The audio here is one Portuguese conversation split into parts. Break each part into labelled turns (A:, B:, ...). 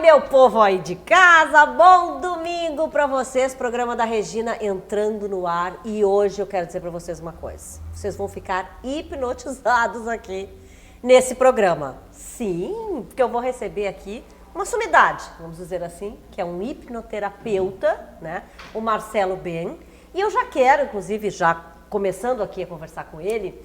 A: meu povo aí de casa, bom domingo para vocês, programa da Regina entrando no ar e hoje eu quero dizer para vocês uma coisa, vocês vão ficar hipnotizados aqui nesse programa. Sim, porque eu vou receber aqui uma sumidade, vamos dizer assim, que é um hipnoterapeuta, né, o Marcelo Ben, e eu já quero, inclusive, já começando aqui a conversar com ele,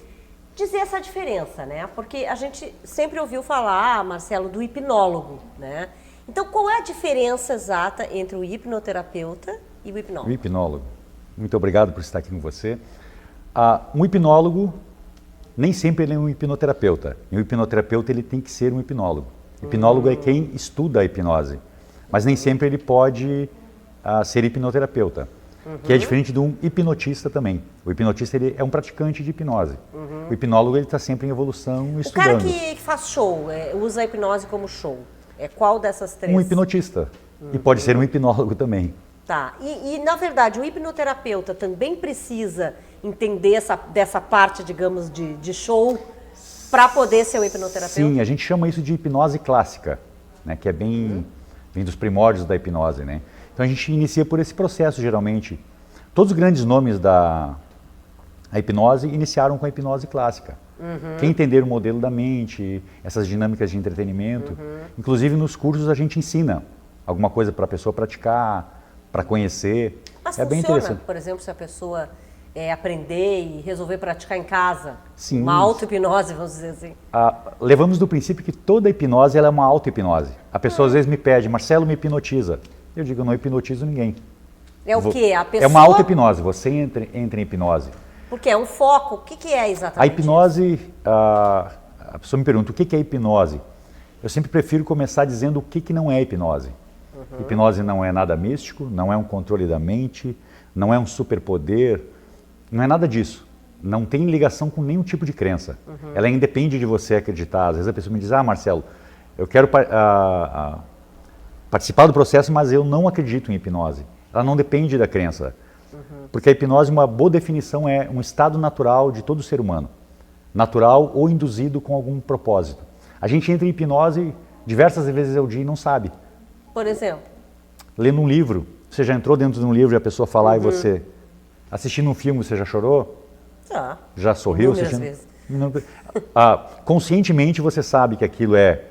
A: dizer essa diferença, né? Porque a gente sempre ouviu falar, Marcelo, do hipnólogo, né? Então, qual é a diferença exata entre o hipnoterapeuta e o hipnólogo?
B: O hipnólogo. Muito obrigado por estar aqui com você. Um hipnólogo, nem sempre ele é um hipnoterapeuta. E o hipnoterapeuta ele tem que ser um hipnólogo. O hipnólogo é quem estuda a hipnose, mas nem sempre ele pode ser hipnoterapeuta. Que é diferente de um hipnotista também. O hipnotista ele é um praticante de hipnose. O hipnólogo ele está sempre em evolução, estudando.
A: O cara que faz show, usa a hipnose como show, é qual dessas três?
B: Um hipnotista. E pode ser um hipnólogo também.
A: Tá. E na verdade, o hipnoterapeuta também precisa entender dessa parte, digamos, de show para poder ser um hipnoterapeuta?
B: Sim, a gente chama isso de hipnose clássica, né, que é vem dos primórdios da hipnose, né? Então a gente inicia por esse processo, geralmente. Todos os grandes nomes da hipnose iniciaram com a hipnose clássica. Quem entender o modelo da mente, essas dinâmicas de entretenimento. Inclusive nos cursos a gente ensina alguma coisa para a pessoa praticar, para conhecer.
A: Mas
B: é bem interessante.
A: Por exemplo, se a pessoa aprender e resolver praticar em casa,
B: Sim.
A: uma auto-hipnose, vamos dizer assim.
B: Levamos do princípio que toda hipnose ela é uma auto-hipnose. A pessoa às vezes me pede, Marcelo, me hipnotiza. Eu digo, eu não hipnotizo ninguém.
A: É o quê? A pessoa...
B: É uma auto-hipnose, você entra em hipnose.
A: Porque é um foco, o que é exatamente
B: a hipnose, a pessoa me pergunta, o que é hipnose? Eu sempre prefiro começar dizendo o que não é hipnose. Hipnose não é nada místico, não é um controle da mente, não é um superpoder, não é nada disso. Não tem ligação com nenhum tipo de crença. Ela independe de você acreditar. Às vezes a pessoa me diz, Marcelo, eu quero participar do processo, mas eu não acredito em hipnose. Ela não depende da crença. Porque a hipnose, uma boa definição, é um estado natural de todo ser humano. Natural ou induzido com algum propósito. A gente entra em hipnose diversas vezes ao dia e não sabe.
A: Por exemplo?
B: Lendo um livro. Você já entrou dentro de um livro e a pessoa falar e você... Assistindo um filme, você já chorou? Já sorriu?
A: Inúmeras vezes.
B: Conscientemente você sabe que aquilo é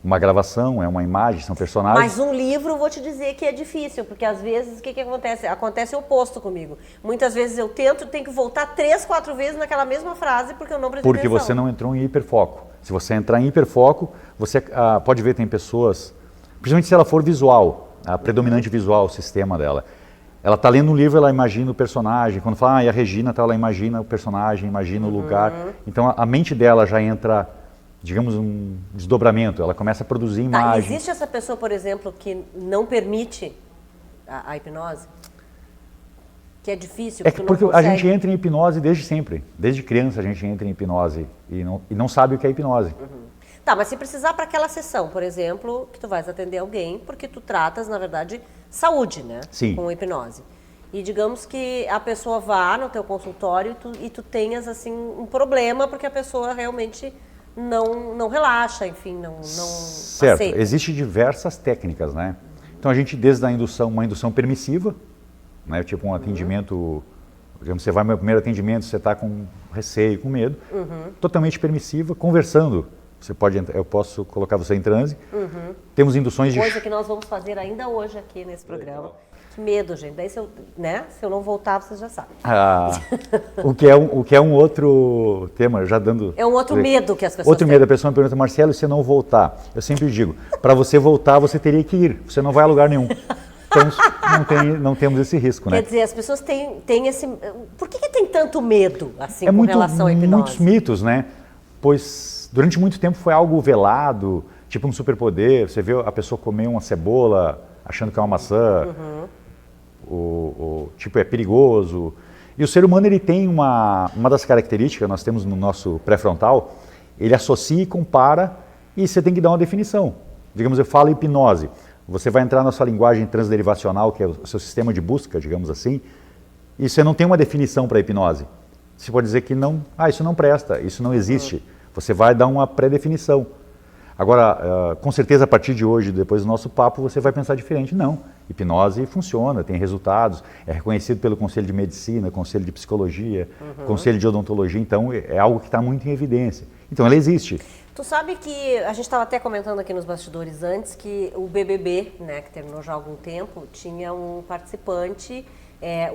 B: uma gravação, é uma imagem, são personagens.
A: Mas um livro, vou te dizer que é difícil, porque às vezes o que acontece? Acontece o oposto comigo. Muitas vezes eu tenho que voltar 3, 4 vezes naquela mesma frase porque eu não prestei atenção.
B: Porque você não entrou em hiperfoco. Se você entrar em hiperfoco, você pode ver, tem pessoas, principalmente se ela for visual, a predominante visual, o sistema dela. Ela está lendo um livro, ela imagina o personagem. Quando fala, e a Regina, ela imagina o personagem, imagina o lugar. Então a mente dela já entra, digamos, um desdobramento. Ela começa a produzir imagens.
A: Existe essa pessoa, por exemplo, que não permite a hipnose? Que é difícil,
B: porque a gente entra em hipnose desde sempre. Desde criança a gente entra em hipnose e não sabe o que é hipnose.
A: Tá, mas se precisar para aquela sessão, por exemplo, que tu vais atender alguém, porque tu tratas, na verdade, saúde, né?
B: Sim.
A: Com hipnose. E digamos que a pessoa vá no teu consultório e tu tenhas, assim, um problema, porque a pessoa realmente não relaxa, enfim, não
B: certo.
A: aceita.
B: Existem diversas técnicas, né? Então a gente, desde uma indução permissiva, né? Tipo um atendimento, digamos, você vai no meu primeiro atendimento, você está com receio, com medo, totalmente permissiva, conversando. Eu posso colocar você em transe. Temos induções de...
A: Coisa que nós vamos fazer ainda hoje aqui nesse programa. Que medo, gente. Daí se eu não voltar, vocês já sabem.
B: O que é um outro tema, já dando...
A: É um outro medo que as pessoas
B: Outro
A: têm.
B: medo, a pessoa me pergunta, Marcelo, se eu não voltar? Eu sempre digo, para você voltar, você teria que ir. Você não vai a lugar nenhum. Então, não temos esse risco, né?
A: Quer dizer, as pessoas têm esse... Por que tem tanto medo, assim, com relação à hipnose?
B: Muitos mitos, né? Pois durante muito tempo foi algo velado, tipo um superpoder. Você vê a pessoa comer uma cebola achando que é uma maçã. Tipo, é perigoso. E o ser humano, ele tem uma das características, nós temos no nosso pré-frontal, ele associa e compara, e você tem que dar uma definição. Digamos, eu falo hipnose. Você vai entrar na sua linguagem transderivacional, que é o seu sistema de busca, digamos assim, e você não tem uma definição para a hipnose. Você pode dizer que não, isso não presta, isso não existe. Você vai dar uma pré-definição. Agora, com certeza, a partir de hoje, depois do nosso papo, você vai pensar diferente. Não, hipnose funciona, tem resultados, é reconhecido pelo Conselho de Medicina, Conselho de Psicologia, Conselho de Odontologia, então é algo que está muito em evidência. Então, ela existe.
A: Tu sabe que a gente estava até comentando aqui nos bastidores antes que o BBB, né, que terminou já há algum tempo, tinha um participante,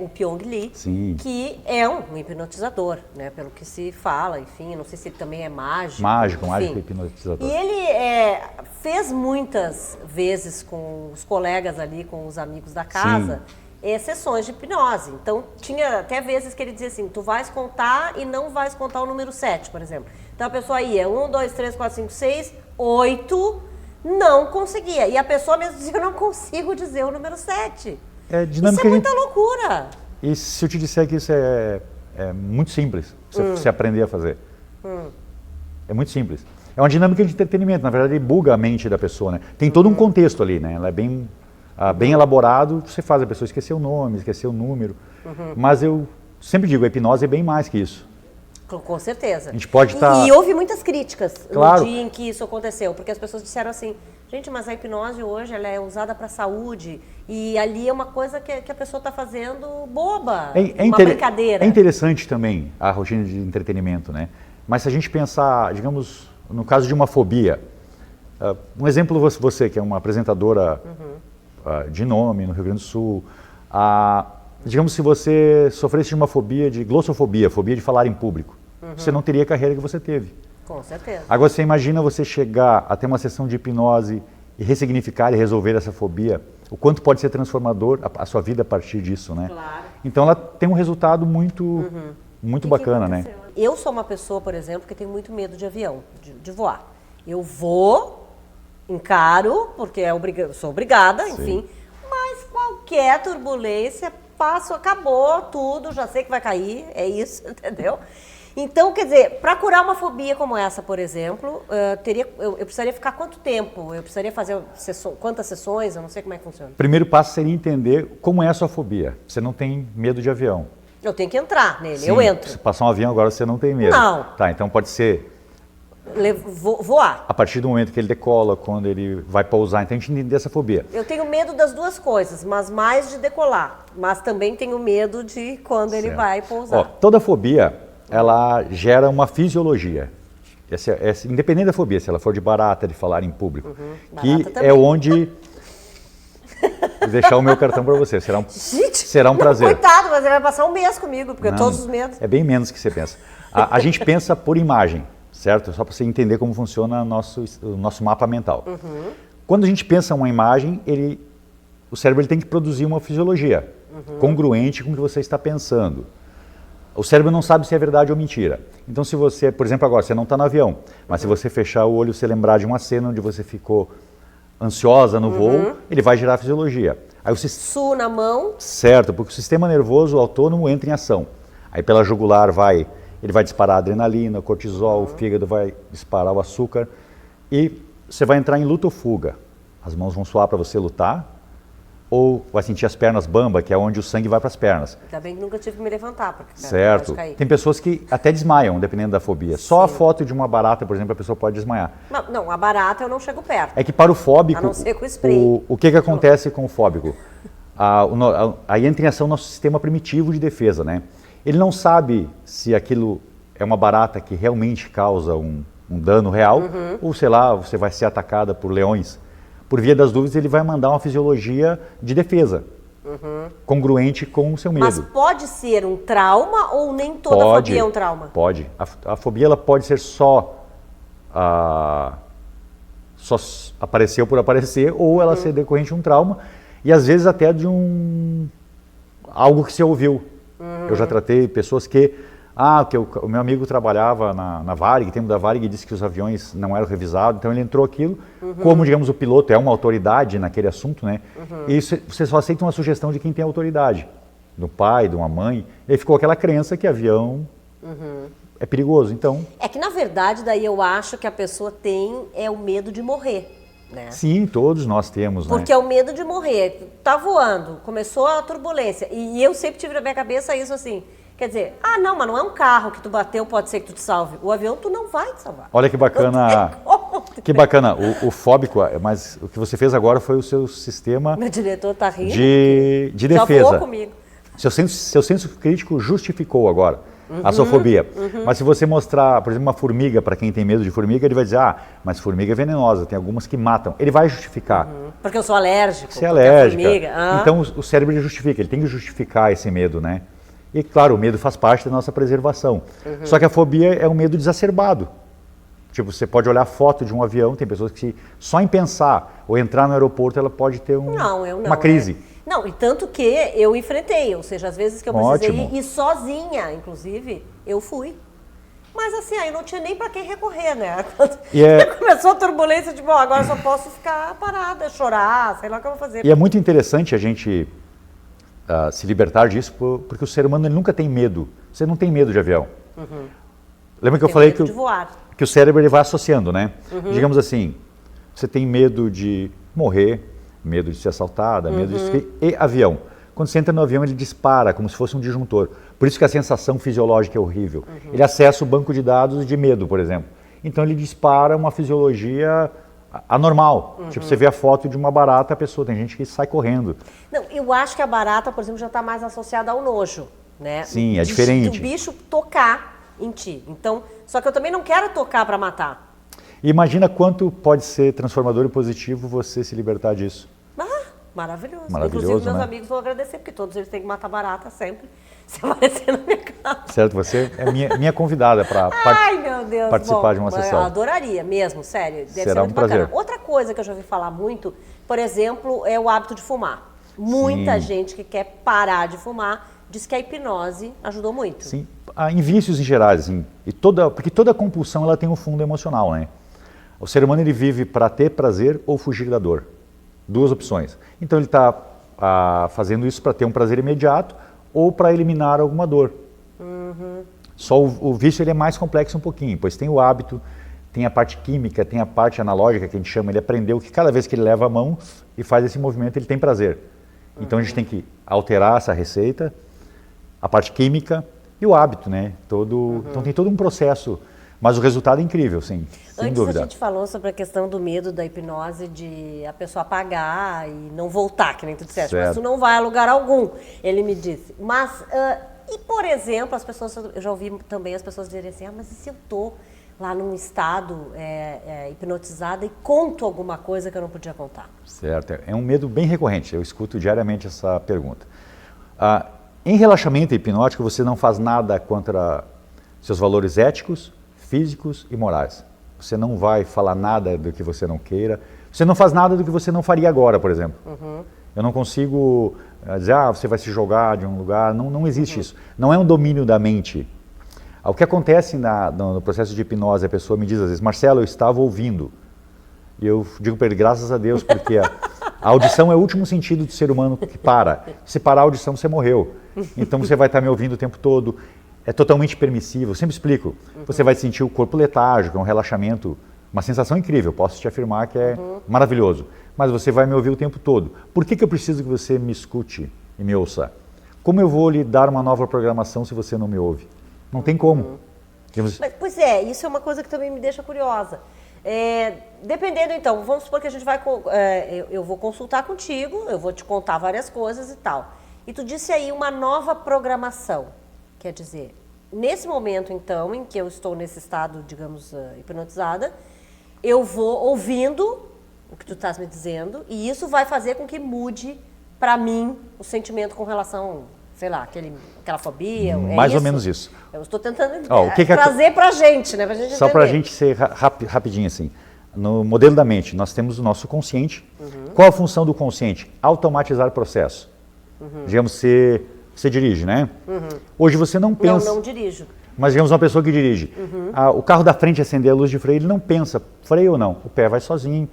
A: o Pyong Lee,
B: Sim.
A: que é um hipnotizador, né, pelo que se fala, enfim, não sei se ele também é mágico.
B: Mágico
A: enfim.
B: hipnotizador.
A: E ele fez muitas vezes com os colegas ali, com os amigos da casa, sessões de hipnose. Então, tinha até vezes que ele dizia assim, tu vais contar e não vais contar o número 7, por exemplo. Então, a pessoa ia 1, 2, 3, 4, 5, 6, 8, não conseguia. E a pessoa mesmo dizia, eu não consigo dizer o número 7. Isso é muita loucura.
B: E se eu te disser que isso é muito simples, você aprender a fazer. É muito simples. É uma dinâmica de entretenimento, na verdade, ele buga a mente da pessoa, né? Tem todo um contexto ali, né? Ela é bem elaborado, você faz a pessoa esquecer o nome, esquecer o número. Mas eu sempre digo, a hipnose é bem mais que isso.
A: Com certeza.
B: A gente pode estar...
A: E houve muitas críticas
B: Claro.
A: no dia em que isso aconteceu, porque as pessoas disseram assim, gente, mas a hipnose hoje ela é usada para saúde e ali é uma coisa que a pessoa está fazendo boba, uma brincadeira.
B: É interessante também a rotina de entretenimento, né? Mas se a gente pensar, digamos, no caso de uma fobia, um exemplo você que é uma apresentadora de nome no Rio Grande do Sul, digamos se você sofresse de uma fobia de glossofobia, fobia de falar em público, você não teria a carreira que você teve.
A: Com certeza.
B: Agora você imagina você chegar a ter uma sessão de hipnose e ressignificar e resolver essa fobia, o quanto pode ser transformador a sua vida a partir disso, né?
A: Claro.
B: Então ela tem um resultado muito bacana, né?
A: Eu sou uma pessoa, por exemplo, que tem muito medo de avião, de voar. Eu vou, encaro, porque sou obrigada, enfim, mas qualquer turbulência, acabou tudo, já sei que vai cair, é isso, entendeu? Então, quer dizer, para curar uma fobia como essa, por exemplo, eu precisaria ficar quanto tempo? Eu precisaria fazer quantas sessões? Eu não sei como é que funciona.
B: Primeiro passo seria entender como é a sua fobia. Você não tem medo de avião.
A: Eu tenho que entrar nele,
B: Sim,
A: eu entro.
B: Se passar um avião agora você não tem medo.
A: Não.
B: Tá, então pode ser...
A: Voar.
B: A partir do momento que ele decola, quando ele vai pousar, então a gente entende essa fobia.
A: Eu tenho medo das duas coisas, mas mais de decolar. Mas também tenho medo de quando ele vai pousar.
B: Ó, toda fobia, ela gera uma fisiologia. Independente da fobia, se ela for de barata, de falar em público, que
A: também.
B: é onde... Vou deixar o meu cartão para você, será um prazer.
A: Coitado, mas ele vai passar um mês comigo, porque todos os medos...
B: É bem menos que você pensa. A gente pensa por imagem, certo? Só para você entender como funciona o nosso mapa mental. Quando a gente pensa uma imagem, o cérebro tem que produzir uma fisiologia congruente com o que você está pensando. O cérebro não sabe se é verdade ou mentira. Então, se você, por exemplo, agora, você não está no avião, mas se você fechar o olho e você lembrar de uma cena onde você ficou ansiosa no voo, ele vai gerar fisiologia. Aí
A: Su na mão.
B: Certo, porque o sistema nervoso autônomo entra em ação. Aí pela jugular ele vai disparar a adrenalina, o cortisol, o fígado vai disparar o açúcar e você vai entrar em luta ou fuga. As mãos vão suar para você lutar ou vai sentir as pernas bamba, que é onde o sangue vai para as pernas.
A: Ainda bem que nunca tive que me levantar. Porque
B: certo. Tem pessoas que até desmaiam, dependendo da fobia. Só a foto de uma barata, por exemplo, a pessoa pode desmaiar.
A: Não, a barata eu não chego perto.
B: É que para o fóbico,
A: a não ser com spray.
B: O que acontece com o fóbico? Aí entra em ação o nosso sistema primitivo de defesa, né? Ele não sabe se aquilo é uma barata que realmente causa um dano real, ou sei lá, você vai ser atacada por leões. Por via das dúvidas, ele vai mandar uma fisiologia de defesa, congruente com o seu medo.
A: Mas pode ser um trauma ou nem toda fobia é um trauma?
B: Pode. A fobia ela pode ser só apareceu por aparecer, ou ela ser decorrente de um trauma, e às vezes até de algo que você ouviu. Eu já tratei pessoas que o meu amigo trabalhava na Varig, tempo da Varig, e disse que os aviões não eram revisados, então ele entrou aquilo, como, digamos, o piloto é uma autoridade naquele assunto, né? E você só aceita uma sugestão de quem tem autoridade, do pai, de uma mãe, e aí ficou aquela crença que avião é perigoso, então... É
A: que, na verdade, daí eu acho que a pessoa tem o medo de morrer, né?
B: Sim, todos nós temos,
A: porque é o medo de morrer. Tá voando, começou a turbulência, e eu sempre tive na minha cabeça isso assim... Quer dizer, não, mas não é um carro que tu bateu, pode ser que tu te salve. O avião tu não vai te salvar.
B: Olha que bacana.
A: Não tem como
B: Que bacana, o fóbico, mas o que você fez agora foi o seu sistema
A: Meu diretor tá rindo.
B: de
A: Já
B: defesa.
A: voou comigo.
B: Seu senso crítico justificou agora a sua fobia. Mas se você mostrar, por exemplo, uma formiga, para quem tem medo de formiga, ele vai dizer, mas formiga é venenosa, tem algumas que matam. Ele vai justificar.
A: Porque eu sou alérgico.
B: Você é alérgica.
A: Formiga.
B: Então o cérebro ele justifica, ele tem que justificar esse medo, né? E claro, o medo faz parte da nossa preservação. Só que a fobia é um medo exacerbado. Tipo, você pode olhar a foto de um avião, tem pessoas que só em pensar ou entrar no aeroporto, ela pode ter uma crise.
A: Não, e tanto que eu enfrentei, ou seja, às vezes que eu precisei ir sozinha, inclusive, eu fui. Mas assim, aí não tinha nem para quem recorrer, né? Quando começou a turbulência, tipo, agora só posso ficar parada, chorar, sei lá o que eu vou fazer.
B: E é muito interessante a gente se libertar disso, porque o ser humano ele nunca tem medo. Você não tem medo de avião. Lembra que eu falei que o cérebro ele vai associando, né? Digamos assim, você tem medo de morrer, medo de ser assaltada, medo e avião. Quando você entra no avião, ele dispara como se fosse um disjuntor. Por isso que a sensação fisiológica é horrível. Ele acessa o banco de dados de medo, por exemplo. Então ele dispara uma fisiologia anormal. Tipo, você vê a foto de uma barata, a pessoa, tem gente que sai correndo.
A: Não, eu acho que a barata, por exemplo, já está mais associada ao nojo, né?
B: Sim, é diferente.
A: O bicho tocar em ti. Então, só que eu também não quero tocar para matar.
B: E imagina quanto pode ser transformador e positivo você se libertar disso.
A: Maravilhoso.
B: Maravilhoso,
A: inclusive, meus
B: né?
A: amigos vão agradecer, porque todos eles têm que matar barata sempre, se aparecer na minha casa.
B: Certo, você é minha convidada para participar de uma sessão.
A: Eu adoraria mesmo, sério. Deve
B: Será
A: ser muito
B: um prazer.
A: bacana. Outra coisa que eu já ouvi falar muito, por exemplo, é o hábito de fumar. Muita gente que quer parar de fumar diz que a hipnose ajudou muito.
B: Sim, em vícios em geral, assim, porque toda compulsão ela tem um fundo emocional, né? O ser humano ele vive para ter prazer ou fugir da dor. Duas opções. Então ele está fazendo isso para ter um prazer imediato ou para eliminar alguma dor. Só o vício ele é mais complexo um pouquinho, pois tem o hábito, tem a parte química, tem a parte analógica que a gente chama, ele aprendeu que cada vez que ele leva a mão e faz esse movimento ele tem prazer. Então a gente tem que alterar essa receita, a parte química e o hábito, né? Então tem todo um processo, mas o resultado é incrível, sim, sem dúvida.
A: A gente falou sobre a questão do medo da hipnose, de a pessoa apagar e não voltar, que nem tu disseste, mas tu não vai a lugar algum, ele me disse. Mas, e por exemplo, as pessoas, eu já ouvi também as pessoas dizerem assim, mas e se eu tô lá num estado hipnotizada e conto alguma coisa que eu não podia contar?
B: Certo, é um medo bem recorrente, eu escuto diariamente essa pergunta. Em relaxamento hipnótico, você não faz nada contra seus valores éticos, físicos e morais. Você não vai falar nada do que você não queira. Você não faz nada do que você não faria agora, por exemplo. Eu não consigo dizer, você vai se jogar de um lugar. Não existe isso. Não é um domínio da mente. O que acontece no processo de hipnose, a pessoa me diz às vezes, Marcelo, eu estava ouvindo. E eu digo para ele, graças a Deus, porque a audição é o último sentido do ser humano que para. Se parar a audição, você morreu. Então você vai estar me ouvindo o tempo todo. É totalmente permissivo, eu sempre explico. Você vai sentir o corpo letárgico, é um relaxamento, uma sensação incrível, posso te afirmar que é maravilhoso. Mas você vai me ouvir o tempo todo. Por que eu preciso que você me escute e me ouça? Como eu vou lhe dar uma nova programação se você não me ouve? Não tem como.
A: Mas, pois é, isso é uma coisa que também me deixa curiosa. Dependendo então, vamos supor que a gente vai, eu vou consultar contigo, eu vou te contar várias coisas e tal. E tu disse aí uma nova programação. Quer dizer, nesse momento, então, em que eu estou nesse estado, digamos, hipnotizada, eu vou ouvindo o que tu estás me dizendo e isso vai fazer com que mude, para mim, o sentimento com relação, sei lá, aquela fobia.
B: Mais ou menos isso.
A: Eu estou tentando
B: trazer
A: para a gente, né? Pra gente
B: só para a gente ser rapidinho assim. No modelo da mente, nós temos o nosso consciente. Qual a função do consciente? Automatizar o processo. Digamos, você dirige, né? Hoje você não pensa...
A: Não dirijo.
B: Mas digamos uma pessoa que dirige. O carro da frente acender a luz de freio, ele não pensa, freio ou não, o pé vai sozinho.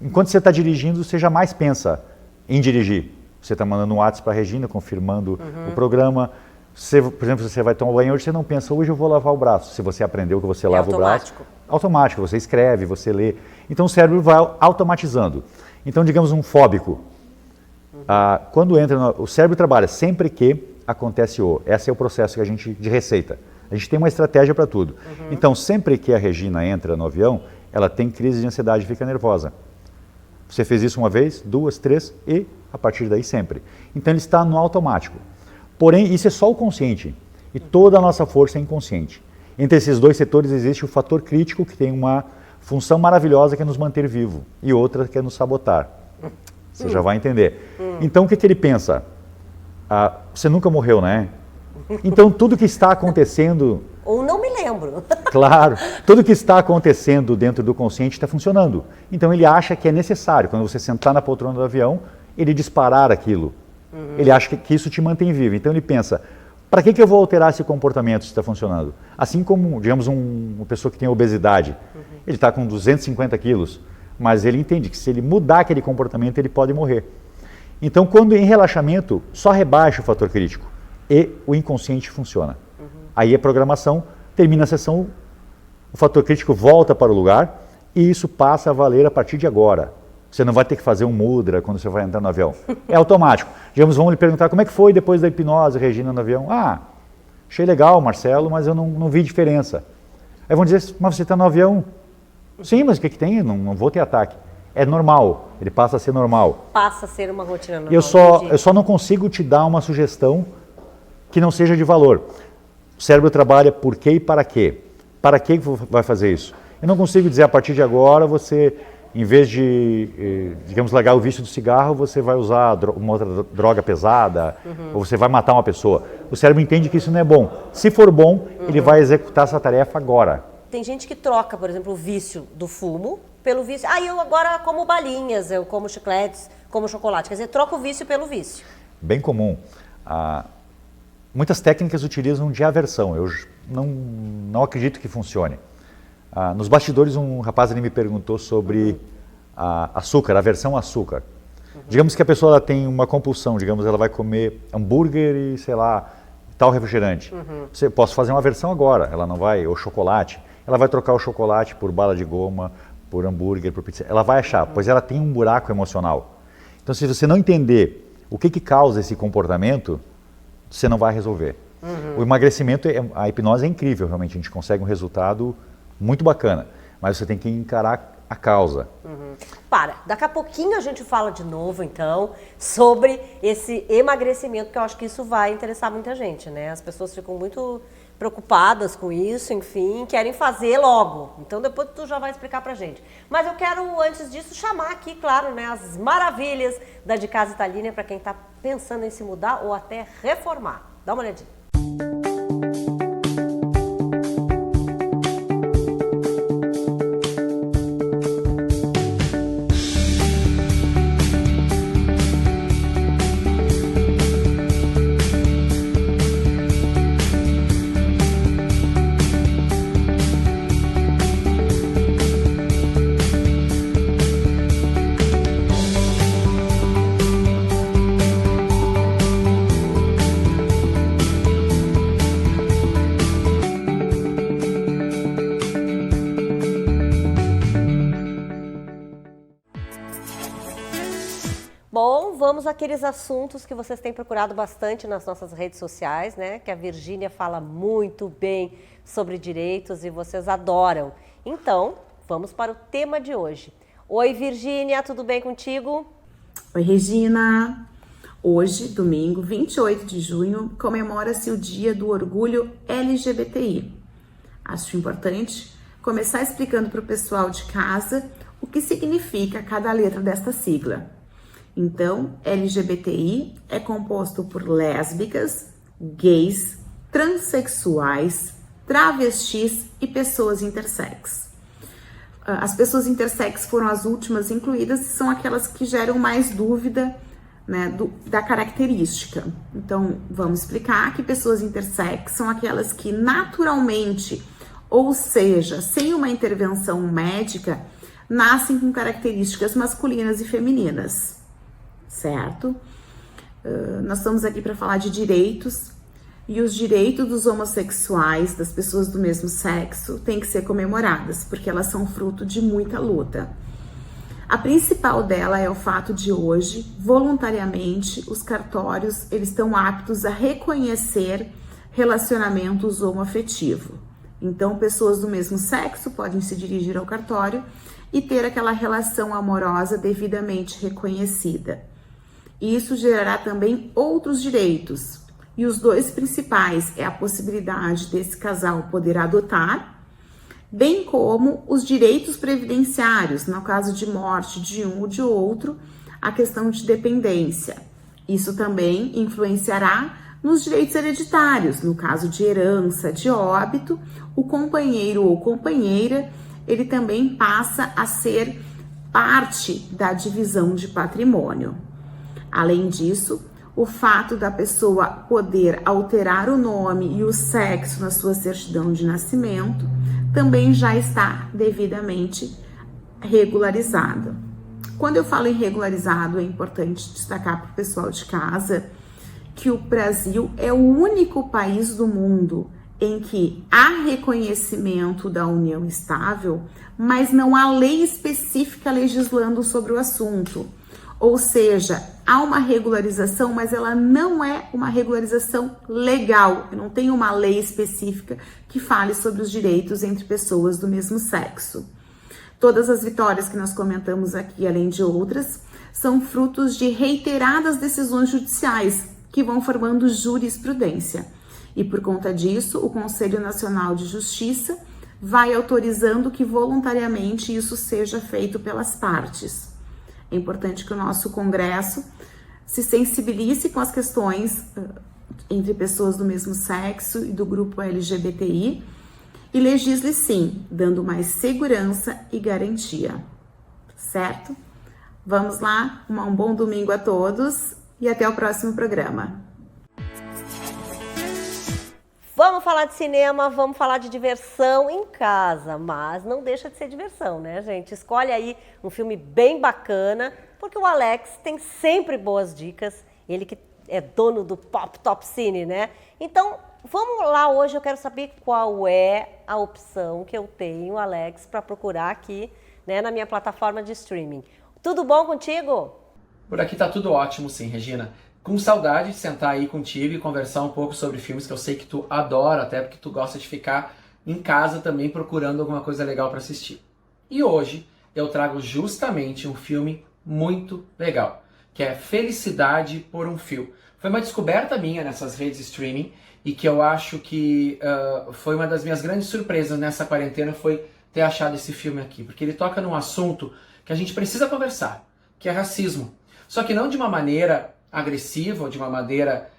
B: Enquanto você está dirigindo, você jamais pensa em dirigir. Você está mandando um WhatsApp para a Regina, confirmando o programa. Por exemplo, você vai tomar banho hoje, você não pensa, hoje eu vou lavar o braço. Se você aprendeu que você lava o braço... Automático, você escreve, você lê. Então o cérebro vai automatizando. Então, digamos, um fóbico. Quando entra, o cérebro trabalha sempre que acontece esse é o processo que a gente de receita. A gente tem uma estratégia para tudo. Então, sempre que a Regina entra no avião, ela tem crise de ansiedade e fica nervosa. Você fez isso uma vez, 2, 3 e a partir daí sempre. Então ele está no automático. Porém, isso é só o consciente e toda a nossa força é inconsciente. Entre esses dois setores existe o fator crítico, que tem uma função maravilhosa que é nos manter vivo e outra que é nos sabotar. Você já vai entender. Então o que ele pensa? Você nunca morreu, né? Então tudo que está acontecendo...
A: Ou não me lembro.
B: Claro, tudo que está acontecendo dentro do consciente está funcionando. Então ele acha que é necessário, quando você sentar na poltrona do avião, ele disparar aquilo. Ele acha que isso te mantém vivo. Então ele pensa, para que eu vou alterar esse comportamento se está funcionando? Assim como, digamos, uma pessoa que tem obesidade. Ele está com 250 quilos, mas ele entende que se ele mudar aquele comportamento, ele pode morrer. Então, quando em relaxamento, só rebaixa o fator crítico e o inconsciente funciona. Aí a programação, termina a sessão, o fator crítico volta para o lugar e isso passa a valer a partir de agora. Você não vai ter que fazer um mudra quando você vai entrar no avião. É automático. Digamos, vamos lhe perguntar como é que foi depois da hipnose, Regina, no avião. Achei legal, Marcelo, mas eu não vi diferença. Aí vão dizer, mas você está no avião? Sim, mas o que tem? Não vou ter ataque. É normal, ele passa a ser normal.
A: Passa a ser uma rotina normal.
B: Eu só não consigo te dar uma sugestão que não seja de valor. O cérebro trabalha por quê e para quê. Para que vai fazer isso? Eu não consigo dizer a partir de agora você, em vez de, digamos, largar o vício do cigarro, você vai usar uma outra droga pesada, ou você vai matar uma pessoa. O cérebro entende que isso não é bom. Se for bom, ele vai executar essa tarefa agora.
A: Tem gente que troca, por exemplo, o vício do fumo pelo vício. Eu agora como balinhas, eu como chicletes, como chocolate. Quer dizer, troca o vício pelo vício.
B: Bem comum. Muitas técnicas utilizam de aversão. Eu não acredito que funcione. Nos bastidores, um rapaz ali me perguntou sobre açúcar, aversão ao açúcar. Digamos que a pessoa ela tem uma compulsão, digamos, ela vai comer hambúrguer e, sei lá, tal refrigerante. Posso fazer uma aversão agora, ela não vai, ou chocolate. Ela vai trocar o chocolate por bala de goma, por hambúrguer, por pizza. Ela vai achar, pois ela tem um buraco emocional. Então, se você não entender o que causa esse comportamento, você não vai resolver. O emagrecimento, a hipnose é incrível, realmente, a gente consegue um resultado muito bacana, mas você tem que encarar a causa.
A: Daqui a pouquinho a gente fala de novo, então, sobre esse emagrecimento, que eu acho que isso vai interessar muita gente, né? As pessoas ficam muito preocupadas com isso, enfim, querem fazer logo. Então depois tu já vai explicar pra gente. Mas eu quero, antes disso, chamar aqui, claro, né, as maravilhas da De Casa Italínia para quem tá pensando em se mudar ou até reformar. Dá uma olhadinha. Bom, vamos àqueles assuntos que vocês têm procurado bastante nas nossas redes sociais, né? Que a Virgínia fala muito bem sobre direitos e vocês adoram. Então, vamos para o tema de hoje. Oi, Virgínia, tudo bem contigo?
C: Oi, Regina. Hoje, domingo, 28 de junho, comemora-se o Dia do Orgulho LGBTI. Acho importante começar explicando para o pessoal de casa o que significa cada letra desta sigla. Então, LGBTI é composto por lésbicas, gays, transexuais, travestis e pessoas intersex. As pessoas intersex foram as últimas incluídas e são aquelas que geram mais dúvida, né, da característica. Então, vamos explicar que pessoas intersex são aquelas que naturalmente, ou seja, sem uma intervenção médica, nascem com características masculinas e femininas. Certo? Nós estamos aqui para falar de direitos e os direitos dos homossexuais, das pessoas do mesmo sexo, têm que ser comemoradas, porque elas são fruto de muita luta. A principal dela é o fato de hoje, voluntariamente, os cartórios eles estão aptos a reconhecer relacionamentos homoafetivos. Então, pessoas do mesmo sexo podem se dirigir ao cartório e ter aquela relação amorosa devidamente reconhecida. Isso gerará também outros direitos. E os dois principais é a possibilidade desse casal poder adotar, bem como os direitos previdenciários, no caso de morte de um ou de outro, a questão de dependência. Isso também influenciará nos direitos hereditários, no caso de herança, de óbito, o companheiro ou companheira, ele também passa a ser parte da divisão de patrimônio. Além disso, o fato da pessoa poder alterar o nome e o sexo na sua certidão de nascimento também já está devidamente regularizado. Quando eu falo em regularizado, é importante destacar para o pessoal de casa que o Brasil é o único país do mundo em que há reconhecimento da união estável, mas não há lei específica legislando sobre o assunto. Ou seja, há uma regularização, mas ela não é uma regularização legal. Não tem uma lei específica que fale sobre os direitos entre pessoas do mesmo sexo. Todas as vitórias que nós comentamos aqui, além de outras, são frutos de reiteradas decisões judiciais que vão formando jurisprudência. E por conta disso, o Conselho Nacional de Justiça vai autorizando que voluntariamente isso seja feito pelas partes. É importante que o nosso Congresso se sensibilize com as questões entre pessoas do mesmo sexo e do grupo LGBTI e legisle sim, dando mais segurança e garantia. Certo? Vamos lá, um bom domingo a todos e até o próximo programa.
A: Vamos falar de cinema, vamos falar de diversão em casa, mas não deixa de ser diversão, né, gente? Escolhe aí um filme bem bacana, porque o Alex tem sempre boas dicas, ele que é dono do Pop Top Cine, né? Então, vamos lá, hoje eu quero saber qual é a opção que eu tenho, Alex, para procurar aqui, né, na minha plataforma de streaming. Tudo bom contigo?
D: Por aqui tá tudo ótimo, sim, Regina. Com saudade de sentar aí contigo e conversar um pouco sobre filmes que eu sei que tu adora, até porque tu gosta de ficar em casa também procurando alguma coisa legal para assistir. E hoje eu trago justamente um filme muito legal, que é Felicidade por um Fio. Foi uma descoberta minha nessas redes streaming e que eu acho que foi uma das minhas grandes surpresas nessa quarentena, foi ter achado esse filme aqui, porque ele toca num assunto que a gente precisa conversar, que é racismo. Só que não de uma maneira agressiva ou de uma maneira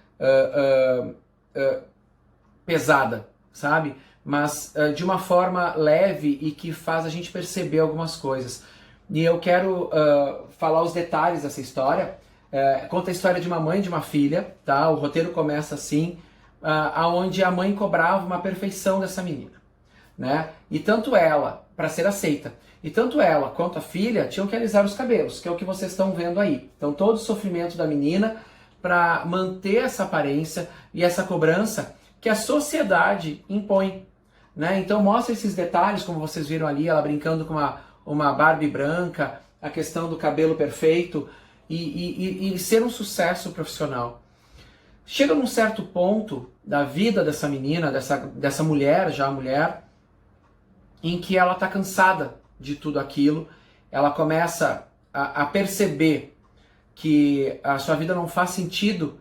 D: pesada, sabe? Mas de uma forma leve e que faz a gente perceber algumas coisas. E eu quero falar os detalhes dessa história. Conta a história de uma mãe e de uma filha, tá? O roteiro começa assim, aonde a mãe cobrava uma perfeição dessa menina, né? E tanto ela, para ser aceita, e tanto ela quanto a filha tinham que alisar os cabelos, que é o que vocês estão vendo aí. Então todo o sofrimento da menina para manter essa aparência e essa cobrança que a sociedade impõe, né? Então mostra esses detalhes, como vocês viram ali, ela brincando com uma Barbie branca, a questão do cabelo perfeito e ser um sucesso profissional. Chega num certo ponto da vida dessa menina, dessa mulher, já mulher, em que ela está cansada de tudo aquilo, ela começa a perceber que a sua vida não faz sentido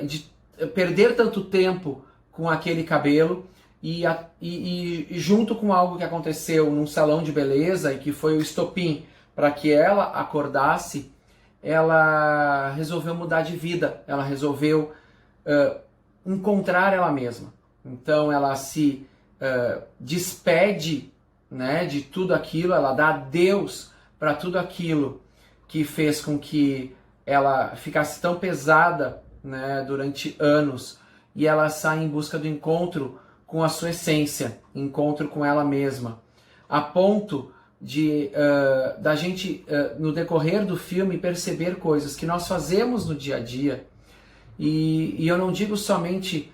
D: de perder tanto tempo com aquele cabelo e junto com algo que aconteceu num salão de beleza e que foi o estopim para que ela acordasse, ela resolveu mudar de vida, ela resolveu encontrar ela mesma. Então ela se despede, né, de tudo aquilo, ela dá adeus para tudo aquilo que fez com que ela ficasse tão pesada, né, durante anos, e ela sai em busca do encontro com a sua essência, encontro com ela mesma, a ponto de da gente no decorrer do filme perceber coisas que nós fazemos no dia a dia, e eu não digo somente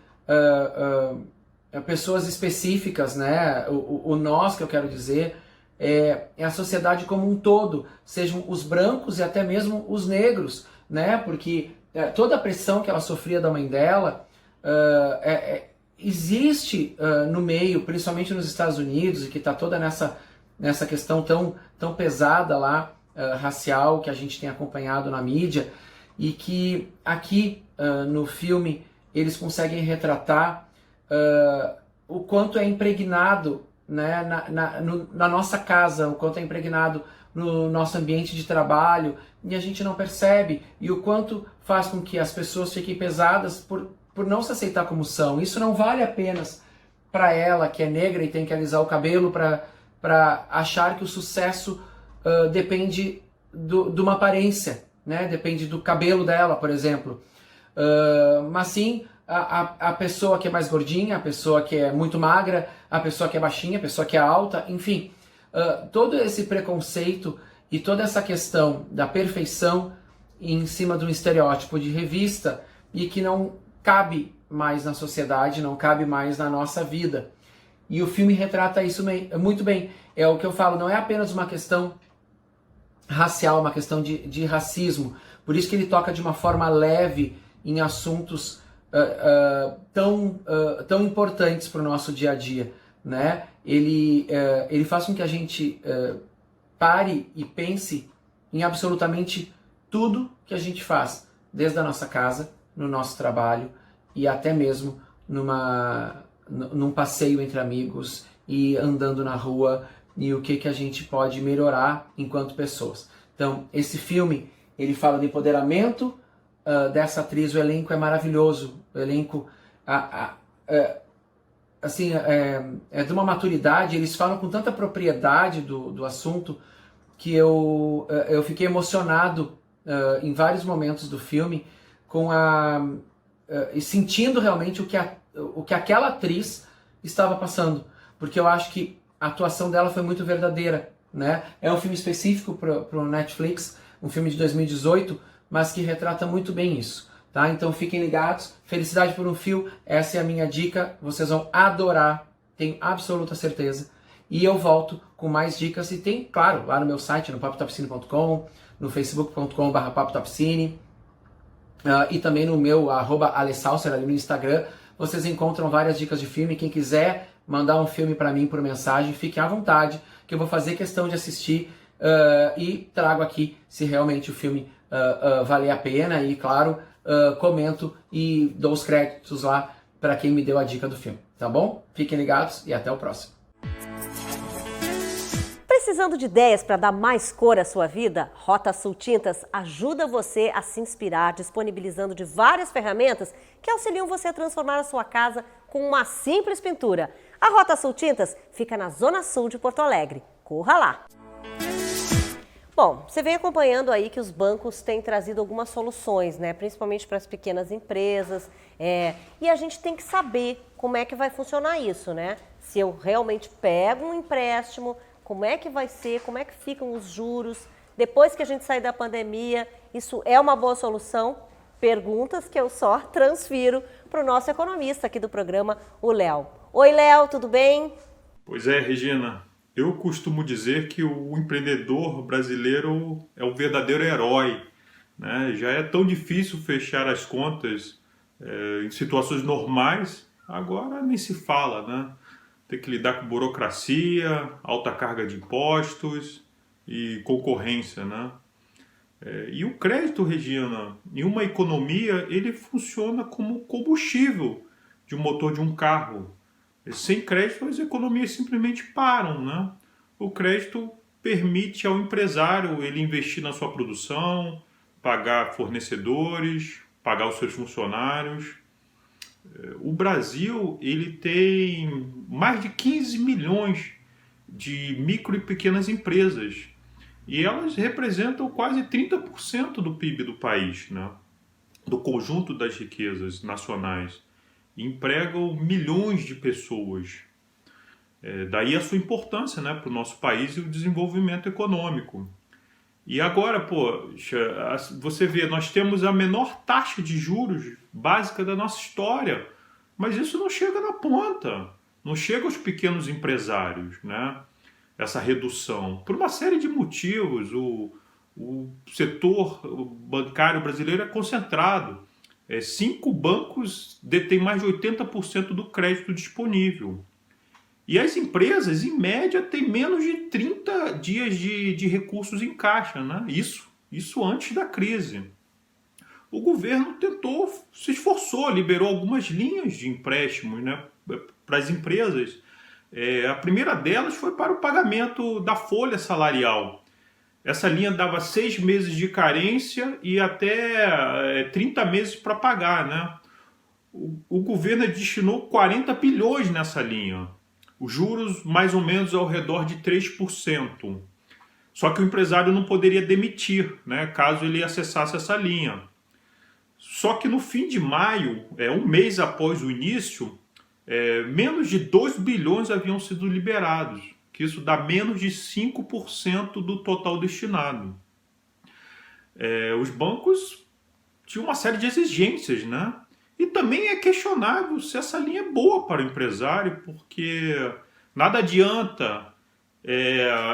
D: pessoas específicas, né? O nós que eu quero dizer é a sociedade como um todo, sejam os brancos e até mesmo os negros, né? Porque toda a pressão que ela sofria da mãe dela existe no meio, principalmente nos Estados Unidos, e que está toda nessa questão tão pesada lá, racial, que a gente tem acompanhado na mídia, e que aqui no filme eles conseguem retratar o quanto é impregnado, né, na nossa casa, o quanto é impregnado no nosso ambiente de trabalho, e a gente não percebe, e o quanto faz com que as pessoas fiquem pesadas por não se aceitar como são. Isso não vale apenas para ela, que é negra e tem que alisar o cabelo, para achar que o sucesso depende de uma aparência, né? Depende do cabelo dela, por exemplo. Mas sim, a pessoa que é mais gordinha, a pessoa que é muito magra, a pessoa que é baixinha, a pessoa que é alta, enfim. Todo esse preconceito e toda essa questão da perfeição em cima de um estereótipo de revista e que não cabe mais na sociedade, não cabe mais na nossa vida. E o filme retrata isso muito bem. É o que eu falo, não é apenas uma questão racial, uma questão de racismo. Por isso que ele toca de uma forma leve em assuntos tão importantes para o nosso dia a dia, né? Ele faz com que a gente pare e pense em absolutamente tudo que a gente faz, desde a nossa casa, no nosso trabalho e até mesmo num passeio entre amigos e andando na rua, e o que a gente pode melhorar enquanto pessoas. Então, esse filme, ele fala de empoderamento dessa atriz, o elenco é maravilhoso, o elenco assim, é de uma maturidade, eles falam com tanta propriedade do assunto que eu fiquei emocionado em vários momentos do filme e sentindo realmente o que aquela atriz estava passando, porque eu acho que a atuação dela foi muito verdadeira, né? É um filme específico para o Netflix, um filme de 2018, mas que retrata muito bem isso, tá? Então fiquem ligados, Felicidade por um Fio, essa é a minha dica, vocês vão adorar, tenho absoluta certeza, e eu volto com mais dicas, e tem, claro, lá no meu site, no papotopcine.com, no facebook.com/papotopcine, e também no meu @alessalcer ali no Instagram, vocês encontram várias dicas de filme. Quem quiser mandar um filme para mim por mensagem, fique à vontade, que eu vou fazer questão de assistir e trago aqui se realmente o filme valer a pena, e claro, comento e dou os créditos lá para quem me deu a dica do filme, tá bom? Fiquem ligados e até o próximo.
A: Precisando de ideias para dar mais cor à sua vida? Rota Sul Tintas ajuda você a se inspirar, disponibilizando de várias ferramentas que auxiliam você a transformar a sua casa com uma simples pintura. A Rota Sul Tintas fica na Zona Sul de Porto Alegre. Corra lá! Bom, você vem acompanhando aí que os bancos têm trazido algumas soluções, né? Principalmente para as pequenas empresas. E a gente tem que saber como é que vai funcionar isso, né? Se eu realmente pego um empréstimo, como é que vai ser, como é que ficam os juros, depois que a gente sair da pandemia, isso é uma boa solução? Perguntas que eu só transfiro para o nosso economista aqui do programa, o Léo. Oi, Léo, tudo bem?
E: Pois é, Regina, eu costumo dizer que o empreendedor brasileiro é o verdadeiro herói, né? Já é tão difícil fechar as contas em situações normais, agora nem se fala, né? Tem que lidar com burocracia, alta carga de impostos e concorrência, né? E o crédito, Regina, em uma economia, ele funciona como combustível de um motor de um carro. Sem crédito, as economias simplesmente param, né? O crédito permite ao empresário ele investir na sua produção, pagar fornecedores, pagar os seus funcionários. O Brasil ele tem mais de 15 milhões de micro e pequenas empresas e elas representam quase 30% do PIB do país, né? Do conjunto das riquezas nacionais. E empregam milhões de pessoas. Daí a sua importância, né, para o nosso país e o desenvolvimento econômico. E agora, você vê, nós temos a menor taxa de juros básica da nossa história, mas isso não chega na ponta, não chega aos pequenos empresários, né? Essa redução, por uma série de motivos. O setor bancário brasileiro é concentrado 5 bancos detêm mais de 80% do crédito disponível. E as empresas, em média, têm menos de 30 dias de recursos em caixa, né? Isso antes da crise. O governo se esforçou, liberou algumas linhas de empréstimos, né, para as empresas. A primeira delas foi para o pagamento da folha salarial. Essa linha dava 6 meses de carência e até 30 meses para pagar, né? O governo destinou 40 bilhões nessa linha. Os juros mais ou menos ao redor de 3%. Só que o empresário não poderia demitir, né, caso ele acessasse essa linha. Só que no fim de maio, um mês após o início, menos de 2 bilhões haviam sido liberados, que isso dá menos de 5% do total destinado. Os bancos tinham uma série de exigências, né? E também é questionável se essa linha é boa para o empresário, porque nada adianta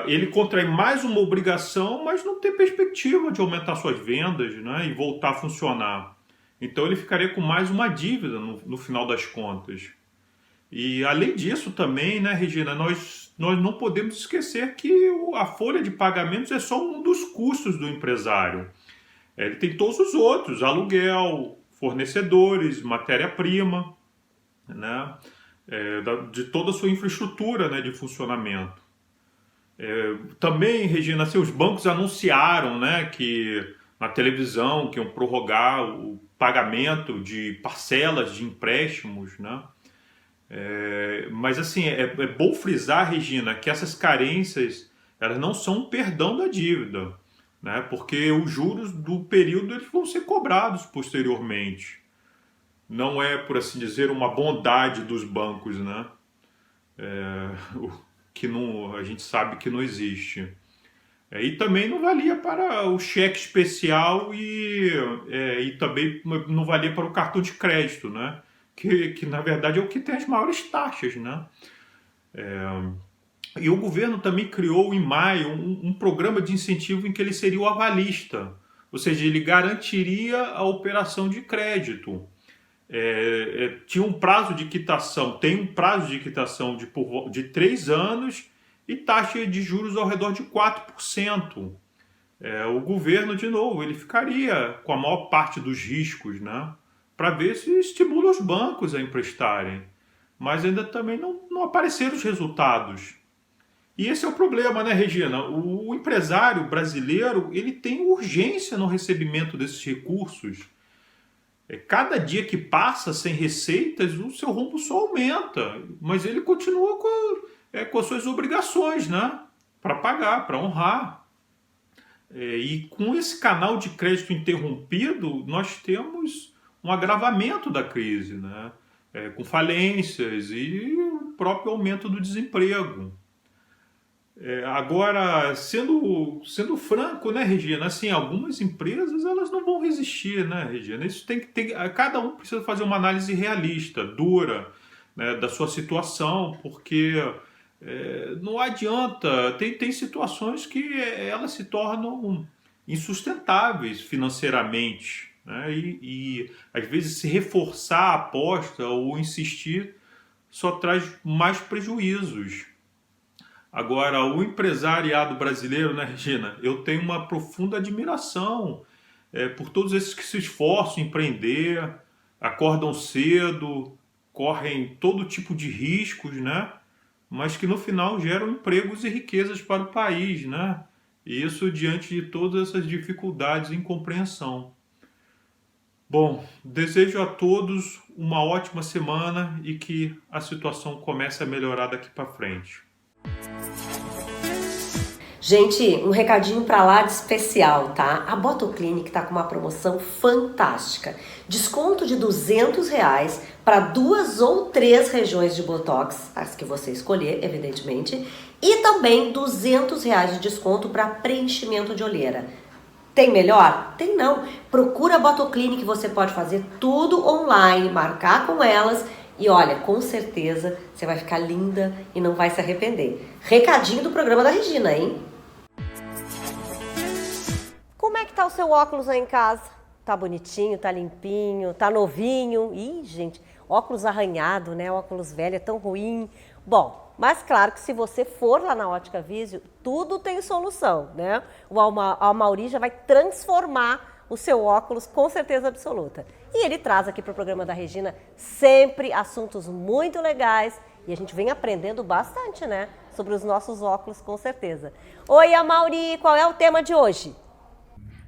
E: ele contrair mais uma obrigação, mas não ter perspectiva de aumentar suas vendas, né, e voltar a funcionar. Então ele ficaria com mais uma dívida no final das contas. E além disso também, né, Regina, nós não podemos esquecer que a folha de pagamentos é só um dos custos do empresário. Ele tem todos os outros, aluguel, fornecedores, matéria-prima, né, de toda a sua infraestrutura, né, de funcionamento. Também, Regina, assim, os bancos anunciaram, né, que na televisão que iam prorrogar o pagamento de parcelas de empréstimos, né? Mas assim, é bom frisar, Regina, que essas carências elas não são um perdão da dívida, né? Porque os juros do período eles vão ser cobrados posteriormente. Não é, por assim dizer, uma bondade dos bancos, né? Que não, a gente sabe que não existe. E também não valia para o cheque especial e também não valia para o cartão de crédito, né? Que na verdade é o que tem as maiores taxas, né? E o governo também criou em maio um programa de incentivo em que ele seria o avalista, ou seja, ele garantiria a operação de crédito. Tinha um prazo de quitação, tem um prazo de quitação de 3 anos e taxa de juros ao redor de 4%. O governo, de novo, ele ficaria com a maior parte dos riscos, né, para ver se estimula os bancos a emprestarem. Mas ainda também não apareceram os resultados. E esse é o problema, né, Regina? O empresário brasileiro ele tem urgência no recebimento desses recursos. Cada dia que passa sem receitas, o seu rombo só aumenta, mas ele continua com as suas obrigações, né? Para pagar, para honrar. E com esse canal de crédito interrompido, nós temos um agravamento da crise, né? Com falências e o próprio aumento do desemprego. Agora, sendo franco, né, Regina, assim, algumas empresas elas não vão resistir, né, Regina? Isso cada um precisa fazer uma análise realista, dura, né, da sua situação, porque não adianta, tem situações que elas se tornam insustentáveis financeiramente, né, e às vezes se reforçar a aposta ou insistir só traz mais prejuízos. Agora, o empresariado brasileiro, né, Regina? Eu tenho uma profunda admiração por todos esses que se esforçam em empreender, acordam cedo, correm todo tipo de riscos, né? Mas que no final geram empregos e riquezas para o país, né? E isso diante de todas essas dificuldades e incompreensão. Bom, desejo a todos uma ótima semana e que a situação comece a melhorar daqui para frente.
A: Gente, um recadinho pra lá de especial, tá? A Botoclinic tá com uma promoção fantástica. Desconto de R$200 para 2 ou 3 regiões de Botox, as que você escolher, evidentemente. E também R$200 de desconto para preenchimento de olheira. Tem melhor? Tem não. Procura a Botoclinic, você pode fazer tudo online, marcar com elas. E olha, com certeza você vai ficar linda e não vai se arrepender. Recadinho do programa da Regina, hein? Como é que tá o seu óculos aí em casa? tá bonitinho, tá limpinho, tá novinho. Ih, gente, óculos arranhado, né? Óculos velho é tão ruim. Bom, mas claro que se você for lá na Ótica Visio, tudo tem solução, né? O Amauri já vai transformar o seu óculos com certeza absoluta. E ele traz aqui para o programa da Regina sempre assuntos muito legais e a gente vem aprendendo bastante, né? Sobre os nossos óculos, com certeza. Oi, Amauri, qual é o tema de hoje?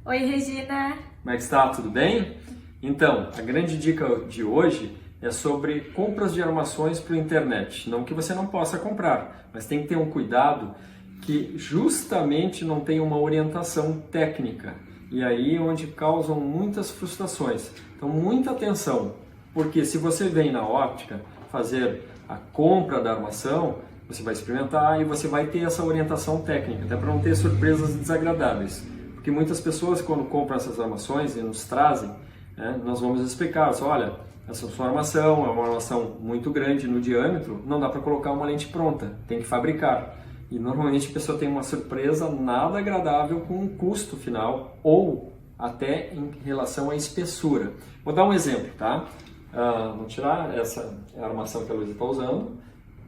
F: Oi, Regina!
G: Como é que está? Tudo bem? Então, a grande dica de hoje é sobre compras de armações para a internet. Não que você não possa comprar, mas tem que ter um cuidado que justamente não tenha uma orientação técnica. E aí é onde causam muitas frustrações. Então, muita atenção, porque se você vem na óptica fazer a compra da armação, você vai experimentar e você vai ter essa orientação técnica, até para não ter surpresas desagradáveis. Porque muitas pessoas, quando compram essas armações e nos trazem, nós vamos explicar, olha, essa sua armação é uma armação muito grande no diâmetro, não dá para colocar uma lente pronta, tem que fabricar. E normalmente a pessoa tem uma surpresa nada agradável com o custo final ou até em relação à espessura. Vou dar um exemplo, tá? Vou tirar essa armação que a Luísa está usando,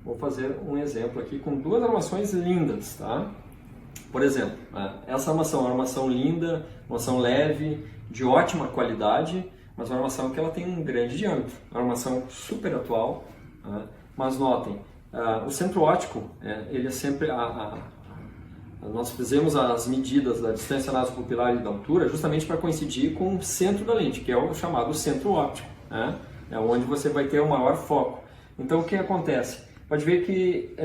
G: vou fazer um exemplo aqui com duas armações lindas, tá? Por exemplo, essa armação é uma armação linda, uma armação leve, de ótima qualidade, mas uma armação que ela tem um grande diâmetro, uma armação super atual, mas notem, o centro óptico, ele é sempre, nós fizemos as medidas da distância nasopupilar e da altura justamente para coincidir com o centro da lente, que é o chamado centro óptico, é onde você vai ter o maior foco. Então o que acontece? Pode ver que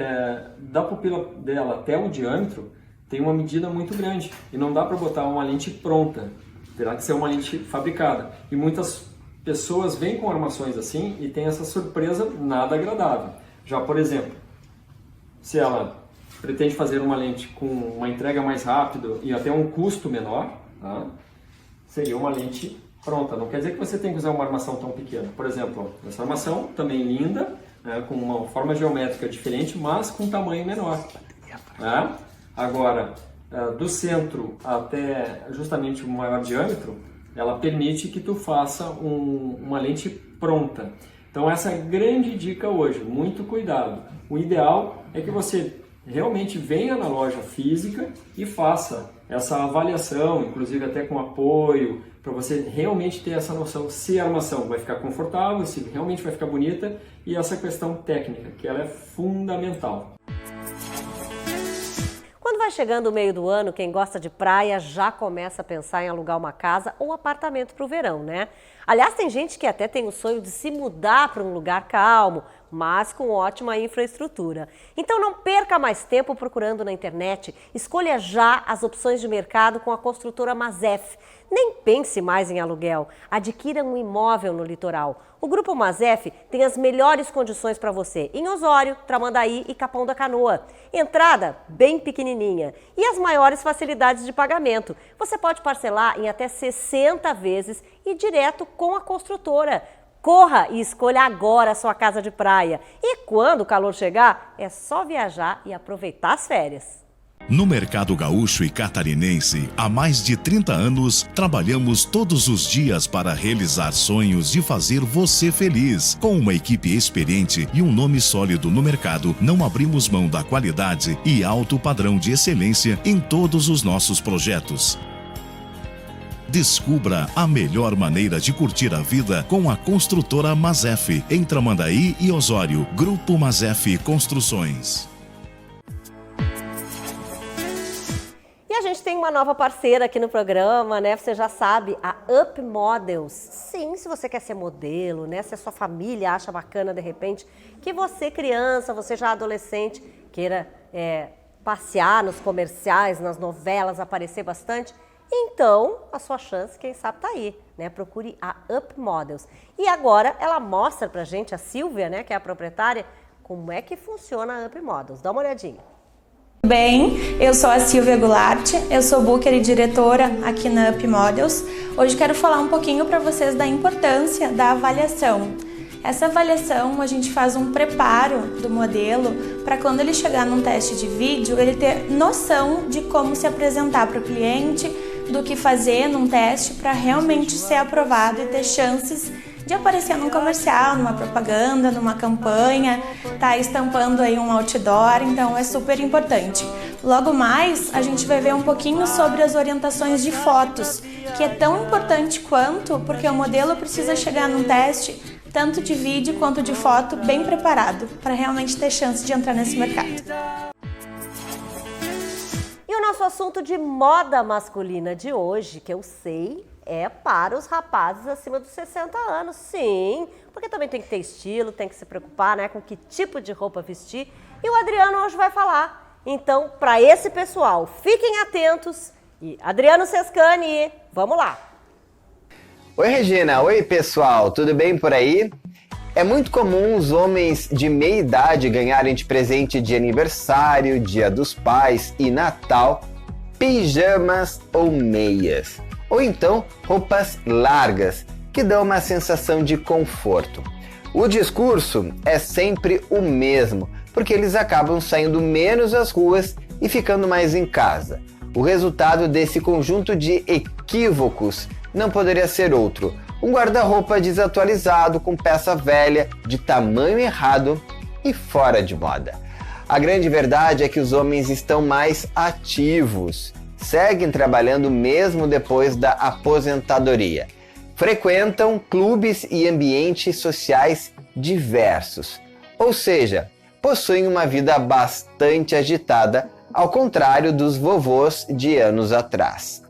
G: da pupila dela até o diâmetro tem uma medida muito grande e não dá para botar uma lente pronta, terá que ser uma lente fabricada. E muitas pessoas vêm com armações assim e tem essa surpresa nada agradável. Já, por exemplo, se ela pretende fazer uma lente com uma entrega mais rápida e até um custo menor, tá? Seria uma lente pronta. Não quer dizer que você tem que usar uma armação tão pequena. Por exemplo, essa armação também linda, com uma forma geométrica diferente, mas com tamanho menor. Tá? Agora, do centro até justamente o maior diâmetro, ela permite que tu faça uma lente pronta. Então essa é a grande dica hoje, muito cuidado. O ideal é que você realmente venha na loja física e faça essa avaliação, inclusive até com apoio, para você realmente ter essa noção se a armação vai ficar confortável, se realmente vai ficar bonita e essa questão técnica, que ela é fundamental.
A: Quando vai chegando o meio do ano, quem gosta de praia já começa a pensar em alugar uma casa ou apartamento para o verão, né? Aliás, tem gente que até tem o sonho de se mudar para um lugar calmo, mas com ótima infraestrutura. Então não perca mais tempo procurando na internet, escolha já as opções de mercado com a construtora Mazef. Nem pense mais em aluguel, adquira um imóvel no litoral. O Grupo Mazef tem as melhores condições para você em Osório, Tramandaí e Capão da Canoa. Entrada bem pequenininha e as maiores facilidades de pagamento. Você pode parcelar em até 60 vezes e direto com a construtora. Corra e escolha agora a sua casa de praia. E quando o calor chegar, é só viajar e aproveitar as férias.
H: No mercado gaúcho e catarinense, há mais de 30 anos, trabalhamos todos os dias para realizar sonhos de fazer você feliz. Com uma equipe experiente e um nome sólido no mercado, não abrimos mão da qualidade e alto padrão de excelência em todos os nossos projetos. Descubra a melhor maneira de curtir a vida com a construtora Mazef, em Tramandaí e Osório. Grupo Mazef Construções.
A: A gente tem uma nova parceira aqui no programa, né? Você já sabe, a Up Models. Sim, se você quer ser modelo, né? Se a sua família acha bacana, de repente, que você criança, você já adolescente, queira passear nos comerciais, nas novelas, aparecer bastante, então a sua chance, quem sabe, tá aí, né? Procure a Up Models. E agora ela mostra pra gente, a Silvia, né, que é a proprietária, como é que funciona a Up Models. Dá uma olhadinha.
F: Bem, eu sou a Silvia Goulart, eu sou booker e diretora aqui na Up Models. Hoje quero falar um pouquinho para vocês da importância da avaliação. Essa avaliação a gente faz um preparo do modelo para quando ele chegar num teste de vídeo, ele ter noção de como se apresentar para o cliente, do que fazer num teste para realmente ser aprovado e ter chances de aparecer num comercial, numa propaganda, numa campanha, tá estampando aí um outdoor, então é super importante. Logo mais, a gente vai ver um pouquinho sobre as orientações de fotos, que é tão importante quanto, porque o modelo precisa chegar num teste, tanto de vídeo quanto de foto, bem preparado, para realmente ter chance de entrar nesse mercado.
A: E o nosso assunto de moda masculina de hoje, que eu sei, é para os rapazes acima dos 60 anos, sim, porque também tem que ter estilo, tem que se preocupar, né, com que tipo de roupa vestir, e o Adriano hoje vai falar. Então, para esse pessoal, fiquem atentos e Adriano Sescani, vamos lá!
I: Oi Regina, oi pessoal, tudo bem por aí? É muito comum os homens de meia idade ganharem de presente de aniversário, Dia dos Pais e Natal, pijamas ou meias. Ou então roupas largas, que dão uma sensação de conforto. O discurso é sempre o mesmo, porque eles acabam saindo menos às ruas e ficando mais em casa. O resultado desse conjunto de equívocos não poderia ser outro: um guarda-roupa desatualizado com peça velha, de tamanho errado e fora de moda. A grande verdade é que os homens estão mais ativos, seguem trabalhando mesmo depois da aposentadoria. Frequentam clubes e ambientes sociais diversos, ou seja, possuem uma vida bastante agitada, ao contrário dos vovôs de anos atrás.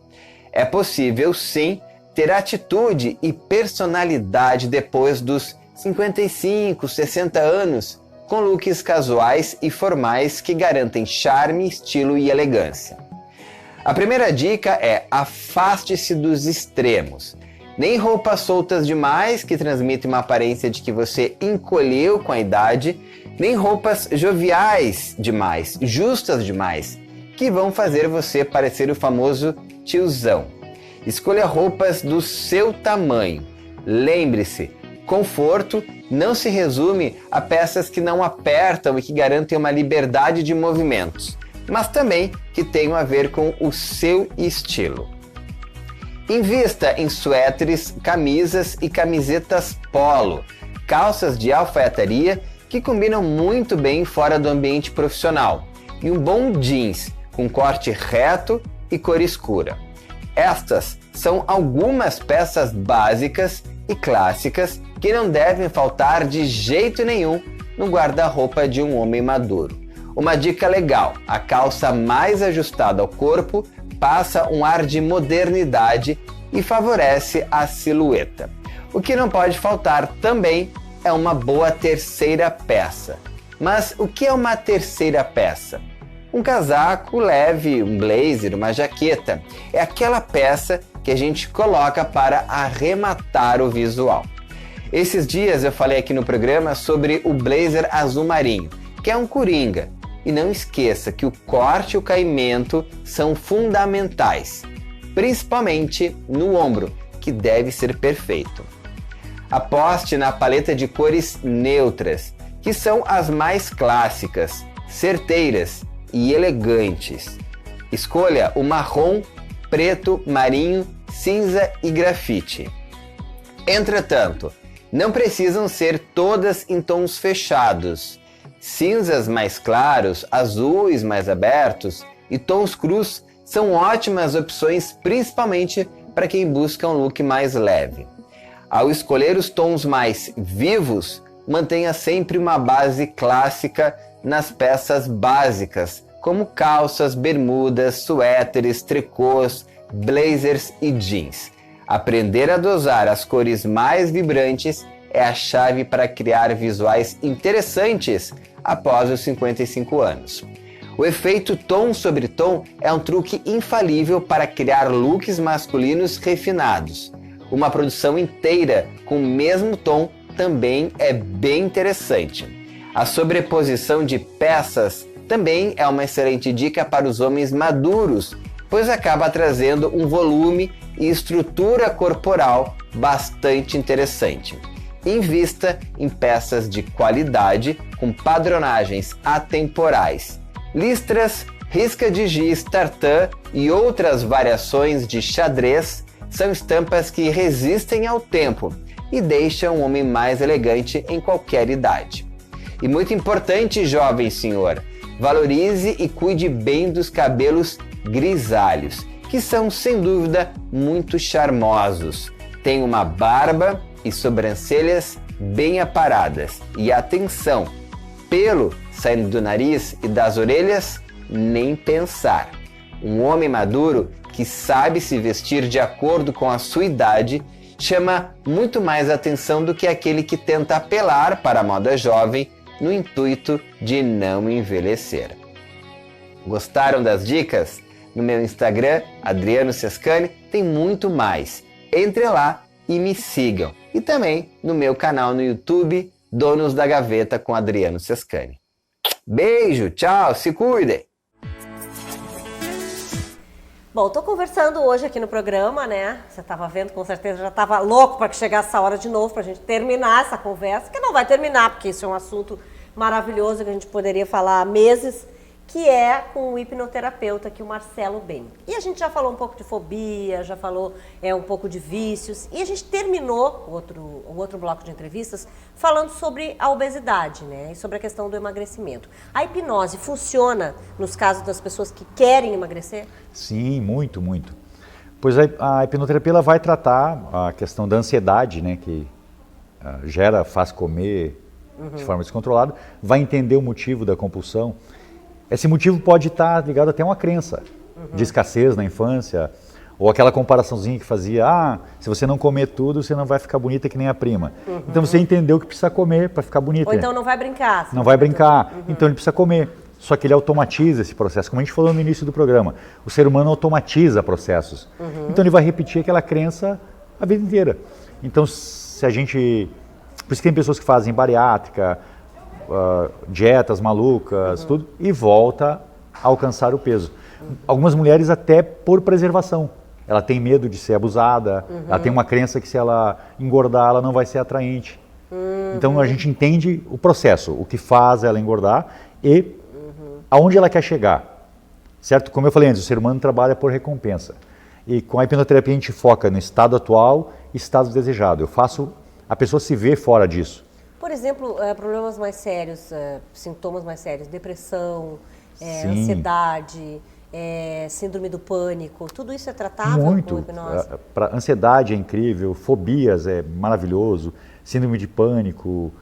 I: É possível, sim, ter atitude e personalidade depois dos 55, 60 anos, com looks casuais e formais que garantem charme, estilo e elegância. A primeira dica é: afaste-se dos extremos. Nem roupas soltas demais, que transmitem uma aparência de que você encolheu com a idade, nem roupas joviais demais, justas demais, que vão fazer você parecer o famoso tiozão. Escolha roupas do seu tamanho. Lembre-se, conforto não se resume a peças que não apertam e que garantem uma liberdade de movimentos, mas também que tenham a ver com o seu estilo. Invista em suéteres, camisas e camisetas polo, calças de alfaiataria que combinam muito bem fora do ambiente profissional, e um bom jeans com corte reto e cor escura. Estas são algumas peças básicas e clássicas que não devem faltar de jeito nenhum no guarda-roupa de um homem maduro. Uma dica legal: a calça mais ajustada ao corpo passa um ar de modernidade e favorece a silhueta. O que não pode faltar também é uma boa terceira peça. Mas o que é uma terceira peça? Um casaco leve, um blazer, uma jaqueta. É aquela peça que a gente coloca para arrematar o visual. Esses dias eu falei aqui no programa sobre o blazer azul marinho, que é um coringa. E não esqueça que o corte e o caimento são fundamentais, principalmente no ombro, que deve ser perfeito. Aposte na paleta de cores neutras, que são as mais clássicas, certeiras e elegantes. Escolha o marrom, preto, marinho, cinza e grafite. Entretanto, não precisam ser todas em tons fechados. Cinzas mais claros, azuis mais abertos e tons crus são ótimas opções, principalmente para quem busca um look mais leve. Ao escolher os tons mais vivos, mantenha sempre uma base clássica nas peças básicas, como calças, bermudas, suéteres, tricôs, blazers e jeans. Aprender a dosar as cores mais vibrantes é a chave para criar visuais interessantes após os 55 anos. O efeito tom sobre tom é um truque infalível para criar looks masculinos refinados. Uma produção inteira com o mesmo tom também é bem interessante. A sobreposição de peças também é uma excelente dica para os homens maduros, pois acaba trazendo um volume e estrutura corporal bastante interessante. Invista em peças de qualidade com padronagens atemporais. Listras, risca de giz, tartan e outras variações de xadrez são estampas que resistem ao tempo e deixam o homem mais elegante em qualquer idade. E muito importante, jovem senhor, valorize e cuide bem dos cabelos grisalhos, que são, sem dúvida, muito charmosos. Tem uma barba e sobrancelhas bem aparadas. E atenção, pelo saindo do nariz e das orelhas, nem pensar. Um homem maduro que sabe se vestir de acordo com a sua idade chama muito mais atenção do que aquele que tenta apelar para a moda jovem no intuito de não envelhecer. Gostaram das dicas? No meu Instagram, Adriano Sescani, tem muito mais. Entre lá e me sigam. E também no meu canal no YouTube, Donos da Gaveta com Adriano Sescani. Beijo, tchau, se cuidem!
A: Bom, tô conversando hoje aqui no programa, né? Você estava vendo, com certeza já estava louco para que chegasse essa hora de novo, para a gente terminar essa conversa, que não vai terminar, porque isso é um assunto maravilhoso que a gente poderia falar há meses, que é com o hipnoterapeuta aqui, o Marcelo Ben. E a gente já falou um pouco de fobia, já falou um pouco de vícios, e a gente terminou o outro bloco de entrevistas falando sobre a obesidade, né? E sobre a questão do emagrecimento. A hipnose funciona nos casos das pessoas que querem emagrecer?
B: Sim, muito, muito. Pois a hipnoterapia ela vai tratar a questão da ansiedade, né, que faz comer de forma descontrolada, vai entender o motivo da compulsão. Esse motivo pode estar ligado até a uma crença de escassez na infância, ou aquela comparaçãozinha que fazia, se você não comer tudo, você não vai ficar bonita que nem a prima. Então você entendeu que precisa comer para ficar bonita.
A: Ou então não vai brincar.
B: Não vai brincar, então ele precisa comer. Só que ele automatiza esse processo, como a gente falou no início do programa. O ser humano automatiza processos. Então ele vai repetir aquela crença a vida inteira. Então se a gente... Por isso que tem pessoas que fazem bariátrica, dietas malucas, tudo, e volta a alcançar o peso. Algumas mulheres até por preservação. Ela tem medo de ser abusada, ela tem uma crença que se ela engordar, ela não vai ser atraente. Então a gente entende o processo, o que faz ela engordar e aonde ela quer chegar. Certo? Como eu falei antes, o ser humano trabalha por recompensa. E com a hipnoterapia a gente foca no estado atual e estado desejado. Eu faço a pessoa se ver fora disso.
A: Por exemplo, problemas mais sérios, sintomas mais sérios, depressão, ansiedade, síndrome do pânico, tudo isso é tratável com hipnose?
B: Para ansiedade é incrível, fobias é maravilhoso, síndrome de pânico,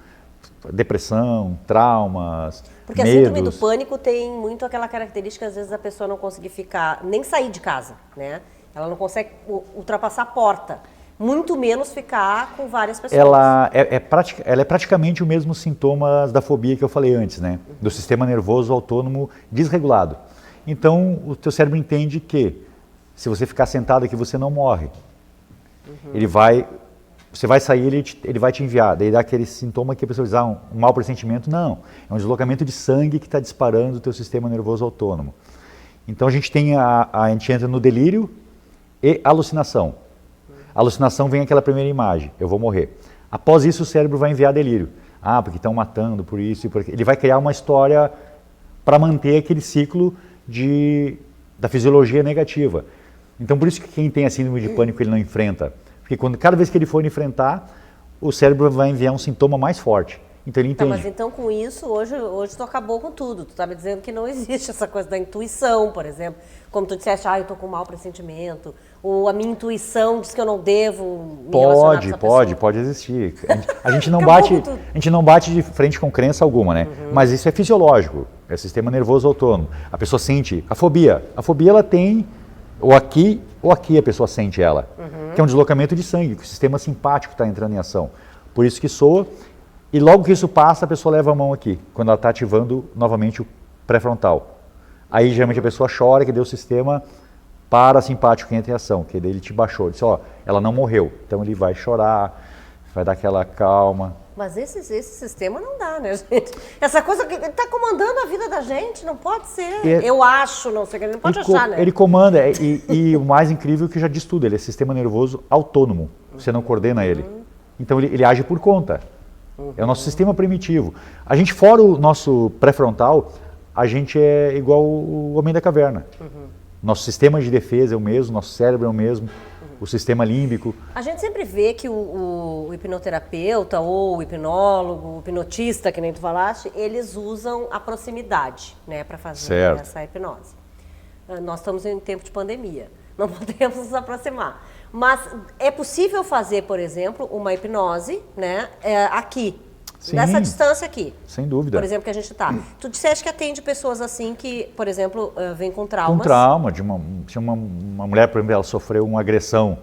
B: depressão, traumas,
A: porque
B: medos.
A: A síndrome do pânico tem muito aquela característica, às vezes, a pessoa não conseguir nem sair de casa, né? Ela não consegue ultrapassar a porta. Muito menos ficar com várias pessoas.
B: Ela é praticamente o mesmo sintomas da fobia que eu falei antes, né? Do sistema nervoso autônomo desregulado. Então, o teu cérebro entende que se você ficar sentado aqui, você não morre. Você vai sair, ele vai te enviar. Daí dá aquele sintoma que a pessoa diz, um mau pressentimento. Não, é um deslocamento de sangue que está disparando o teu sistema nervoso autônomo. Então, a gente entra no delírio e alucinação. A alucinação vem aquela primeira imagem, eu vou morrer. Após isso o cérebro vai enviar delírio. Porque estão matando por isso e por aquilo. Ele vai criar uma história para manter aquele ciclo da fisiologia negativa. Então por isso que quem tem a síndrome de pânico ele não enfrenta. Porque cada vez que ele for enfrentar, o cérebro vai enviar um sintoma mais forte. Então ele entende.
A: Mas então com isso, hoje tu acabou com tudo. Tu está me dizendo que não existe essa coisa da intuição, por exemplo. Como tu disseste, eu estou com um mau pressentimento. Ou a minha intuição diz que eu não devo me relacionar com essa pessoa.
B: Pode existir. A gente não bate de frente com crença alguma, né? Mas isso é fisiológico. É sistema nervoso autônomo. A pessoa sente a fobia. A fobia ela tem ou aqui a pessoa sente ela. Que é um deslocamento de sangue, que o sistema simpático está entrando em ação. Por isso que soa. E logo que isso passa, a pessoa leva a mão aqui, quando ela está ativando novamente o pré-frontal. Aí geralmente a pessoa chora, que deu o sistema parasimpático que entra em ação, que daí ele te baixou, ele disse, ela não morreu. Então ele vai chorar, vai dar aquela calma.
A: Mas esse sistema não dá, né, gente? Essa coisa que ele está comandando a vida da gente, não pode ser. Eu acho, não sei, ele não pode achar, né?
B: Ele comanda, e o mais incrível é que já diz tudo, ele é sistema nervoso autônomo, você não coordena ele. Então ele age por conta. É o nosso sistema primitivo. A gente, fora o nosso pré-frontal, a gente é igual o homem da caverna. Nosso sistema de defesa é o mesmo, nosso cérebro é o mesmo, o sistema límbico.
A: A gente sempre vê que o hipnoterapeuta ou o hipnólogo, o hipnotista, que nem tu falaste, eles usam a proximidade, né, para fazer essa hipnose. Nós estamos em tempo de pandemia, não podemos nos aproximar. Mas é possível fazer, por exemplo, uma hipnose, né, aqui, nessa distância aqui.
B: Sem dúvida.
A: Por exemplo, que a gente está. Tu disseste que atende pessoas assim que, por exemplo, vêm com traumas.
B: Com trauma, se uma mulher, por exemplo, ela sofreu uma agressão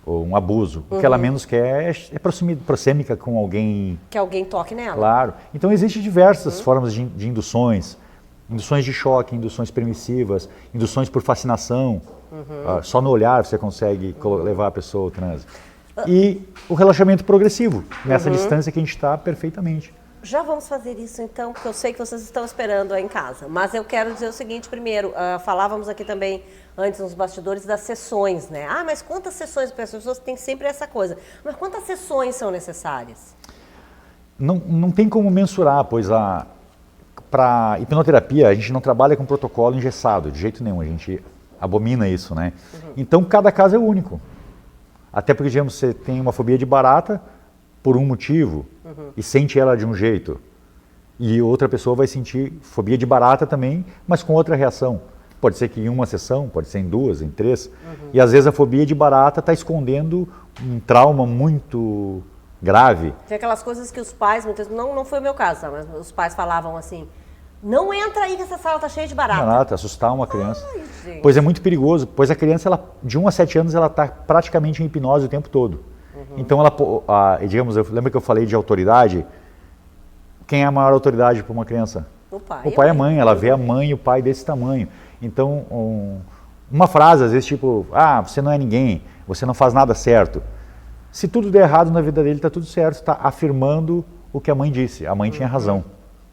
B: ou um abuso, o que ela menos quer é proxêmica com alguém. Que alguém toque nela. Claro. Então existem diversas formas de induções. Induções de choque, induções permissivas, induções por fascinação. Só no olhar você consegue levar a pessoa ao transe. E o relaxamento progressivo, nessa distância que a gente está perfeitamente.
A: Já vamos fazer isso então, porque eu sei que vocês estão esperando aí em casa. Mas eu quero dizer o seguinte primeiro, falávamos aqui também antes nos bastidores das sessões, né? Ah, mas quantas sessões? As pessoas têm sempre essa coisa. Mas quantas sessões são necessárias?
B: Não tem como mensurar, pois para hipnoterapia a gente não trabalha com protocolo engessado, de jeito nenhum, a gente abomina isso, né? Então cada caso é único. Até porque, digamos, você tem uma fobia de barata por um motivo e sente ela de um jeito. E outra pessoa vai sentir fobia de barata também, mas com outra reação. Pode ser que em uma sessão, pode ser em duas, em três. E às vezes a fobia de barata está escondendo um trauma muito grave.
A: Tem aquelas coisas que os pais, muitas não foi o meu caso, tá? Mas os pais falavam assim, não entra aí que essa sala está cheia de barata.
B: Barata, assustar uma criança.
A: Ai,
B: pois é muito perigoso, pois a criança, de 1 a 7 anos, ela está praticamente em hipnose o tempo todo. Então, digamos, lembra que eu falei de autoridade? Quem é a maior autoridade para uma criança?
A: O pai.
B: O pai e a mãe. Ela vê a mãe e o pai desse tamanho. Então, uma frase, às vezes, tipo, você não é ninguém, você não faz nada certo. Se tudo der errado na vida dele, está tudo certo. Está afirmando o que a mãe disse. A mãe tinha razão.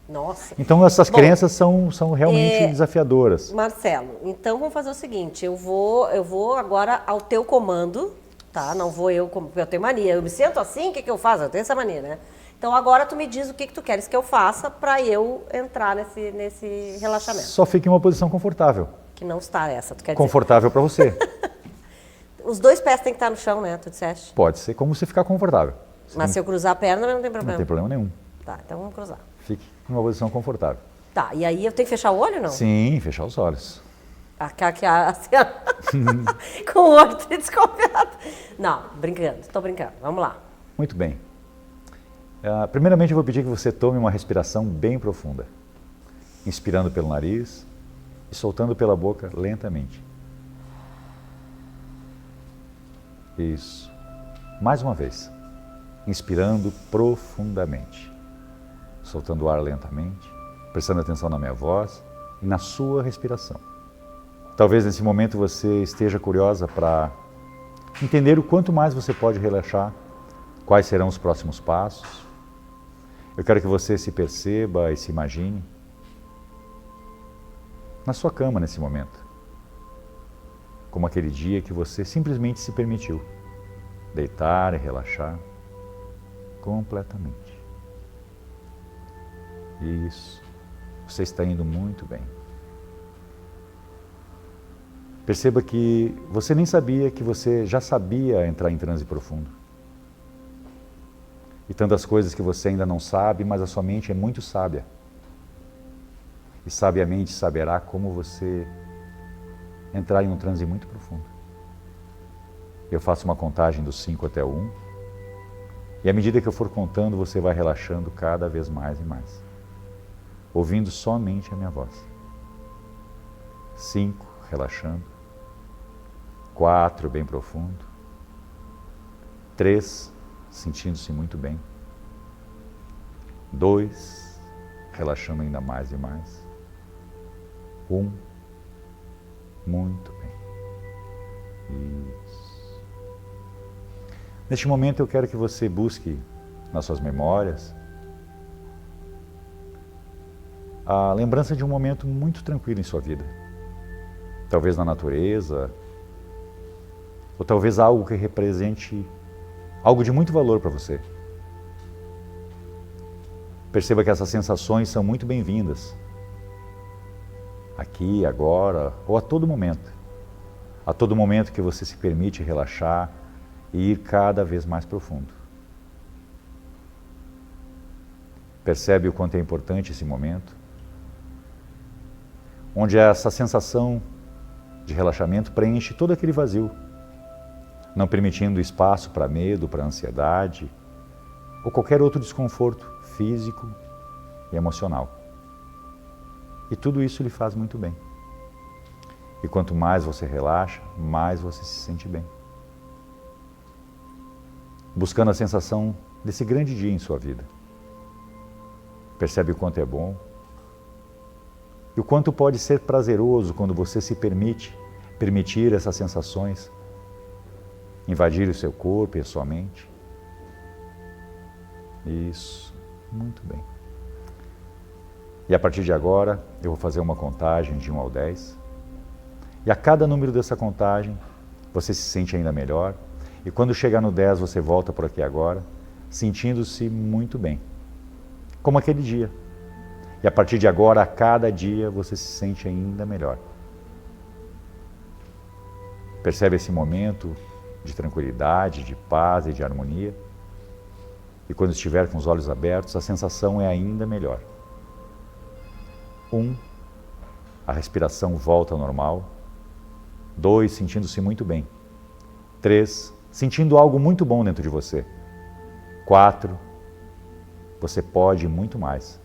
A: Nossa.
B: Então, essas crenças são realmente desafiadoras.
A: Marcelo, então vamos fazer o seguinte, eu vou agora ao teu comando, tá? Não vou porque eu tenho mania. Eu me sento assim, o que eu faço? Eu tenho essa mania, né? Então agora tu me diz o que tu queres que eu faça para eu entrar nesse relaxamento.
B: Só fique em uma posição confortável.
A: Que não está essa, tu quer dizer?
B: Confortável para você.
A: Os 2 pés têm que estar no chão, né? Tu disseste?
B: Pode ser como você ficar confortável.
A: Mas se eu cruzar a perna, não tem problema.
B: Não tem problema nenhum.
A: Tá, então vamos cruzar.
B: Fique em uma posição confortável.
A: Tá, e aí eu tenho que fechar o olho ou não?
B: Sim, fechar os olhos.
A: Com o olho desconfiado. Não, brincando, estou brincando. Vamos lá.
B: Muito bem. Primeiramente eu vou pedir que você tome uma respiração bem profunda. Inspirando pelo nariz e soltando pela boca lentamente. Isso. Mais uma vez. Inspirando profundamente. Soltando o ar lentamente, prestando atenção na minha voz e na sua respiração. Talvez nesse momento você esteja curiosa para entender o quanto mais você pode relaxar, quais serão os próximos passos. Eu quero que você se perceba e se imagine na sua cama nesse momento, como aquele dia que você simplesmente se permitiu deitar e relaxar completamente. Isso, você está indo muito bem. Perceba que você nem sabia que você já sabia entrar em transe profundo. E tantas coisas que você ainda não sabe, mas a sua mente é muito sábia. E sabiamente saberá como você entrar em um transe muito profundo. Eu faço uma contagem dos 5 até o 1. E à medida que eu for contando, você vai relaxando cada vez mais e mais. Ouvindo somente a minha voz. 5, relaxando. 4, bem profundo. 3, sentindo-se muito bem. 2, relaxando ainda mais e mais. 1, muito bem. Isso. Neste momento eu quero que você busque nas suas memórias a lembrança de um momento muito tranquilo em sua vida. Talvez na natureza, ou talvez algo que represente algo de muito valor para você. Perceba que essas sensações são muito bem-vindas. aqui, agora, ou a todo momento. A todo momento que você se permite relaxar e ir cada vez mais profundo. Percebe o quanto é importante esse momento? Onde essa sensação de relaxamento preenche todo aquele vazio, não permitindo espaço para medo, para ansiedade ou qualquer outro desconforto físico e emocional. E tudo isso lhe faz muito bem. E quanto mais você relaxa, mais você se sente bem. Buscando a sensação desse grande dia em sua vida. Percebe o quanto é bom e o quanto pode ser prazeroso quando você se permitir essas sensações invadir o seu corpo e a sua mente. Isso, muito bem. E a partir de agora, eu vou fazer uma contagem de 1 ao 10. E a cada número dessa contagem, você se sente ainda melhor. E quando chegar no 10, você volta por aqui agora, sentindo-se muito bem. Como aquele dia. E a partir de agora, a cada dia, você se sente ainda melhor. Percebe esse momento de tranquilidade, de paz e de harmonia. E quando estiver com os olhos abertos, a sensação é ainda melhor. 1, a respiração volta ao normal. 2, sentindo-se muito bem. 3, sentindo algo muito bom dentro de você. 4, você pode muito mais.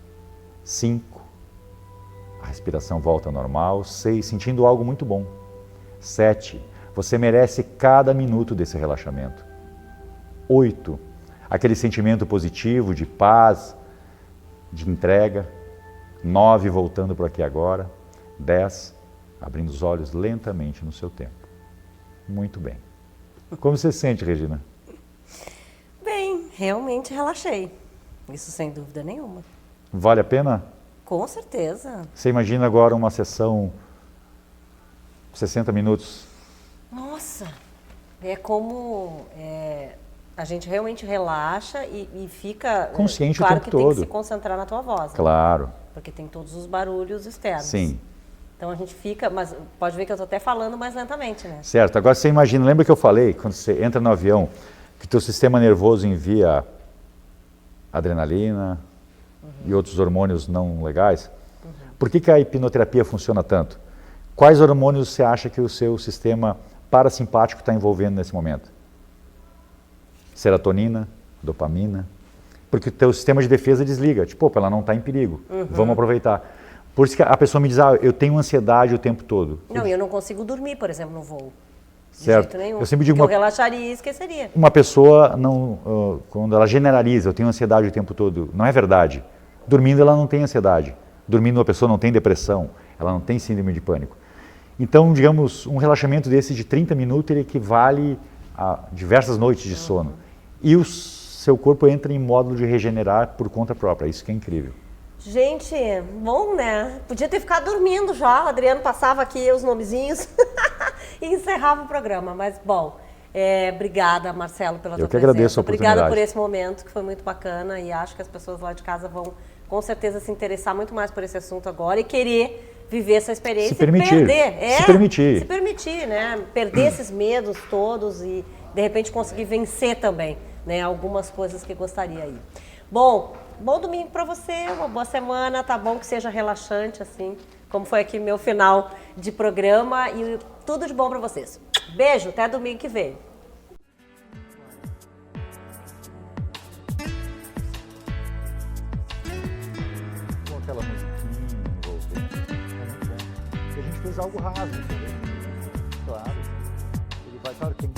B: 5, a respiração volta ao normal. 6, sentindo algo muito bom. 7, você merece cada minuto desse relaxamento. 8, aquele sentimento positivo de paz, de entrega. 9, voltando por aqui agora. 10, abrindo os olhos lentamente no seu tempo. Muito bem. Como você se sente, Regina?
A: Bem, realmente relaxei. Isso sem dúvida nenhuma.
B: Vale a pena?
A: Com certeza.
B: Você imagina agora uma sessão 60 minutos?
A: Nossa, é como a gente realmente relaxa e fica
B: consciente
A: claro
B: o tempo
A: que
B: todo.
A: Tem que se concentrar na tua voz.
B: Claro.
A: Né? Porque tem todos os barulhos externos.
B: Sim.
A: Então a gente fica, mas pode ver que eu estou até falando mais lentamente, né?
B: Certo. Agora você imagina, lembra que eu falei, quando você entra no avião, que o teu sistema nervoso envia adrenalina e outros hormônios não legais? Por que a hipnoterapia funciona tanto? Quais hormônios você acha que o seu sistema parasimpático está envolvendo nesse momento? Serotonina, dopamina. Porque o teu sistema de defesa desliga. Tipo, opa, ela não está em perigo. Vamos aproveitar. Por isso que a pessoa me diz, eu tenho ansiedade o tempo todo.
A: Não, eu não consigo dormir, por exemplo, no voo. De
B: Certo.
A: jeito nenhum.
B: Eu sempre digo
A: eu relaxaria e esqueceria.
B: Uma pessoa, não, quando ela generaliza, eu tenho ansiedade o tempo todo, não é verdade. Dormindo ela não tem ansiedade. Dormindo a pessoa não tem depressão, ela não tem síndrome de pânico. Então, digamos, um relaxamento desse de 30 minutos, ele equivale a diversas noites de sono. E o seu corpo entra em módulo de regenerar por conta própria, isso que é incrível.
A: Gente, bom, né? Podia ter ficado dormindo já, o Adriano passava aqui os nomezinhos e encerrava o programa, mas bom, obrigada, Marcelo, pela tua presença.
B: Eu que agradeço a oportunidade.
A: Obrigada por esse momento, que foi muito bacana, e acho que as pessoas lá de casa vão com certeza se interessar muito mais por esse assunto agora e querer viver essa experiência
B: se permitir,
A: e perder.
B: Se permitir.
A: Se permitir, né? Perder esses medos todos e, de repente, conseguir vencer também, né? Algumas coisas que gostaria aí. Bom domingo para você, uma boa semana, tá bom que seja relaxante, assim, como foi aqui meu final de programa, e tudo de bom para vocês. Beijo, até domingo que vem.
B: Com aquela musiquinha envolvendo, é muito bom. E a gente fez algo raso, entendeu? Claro. Ele vai, claro, tem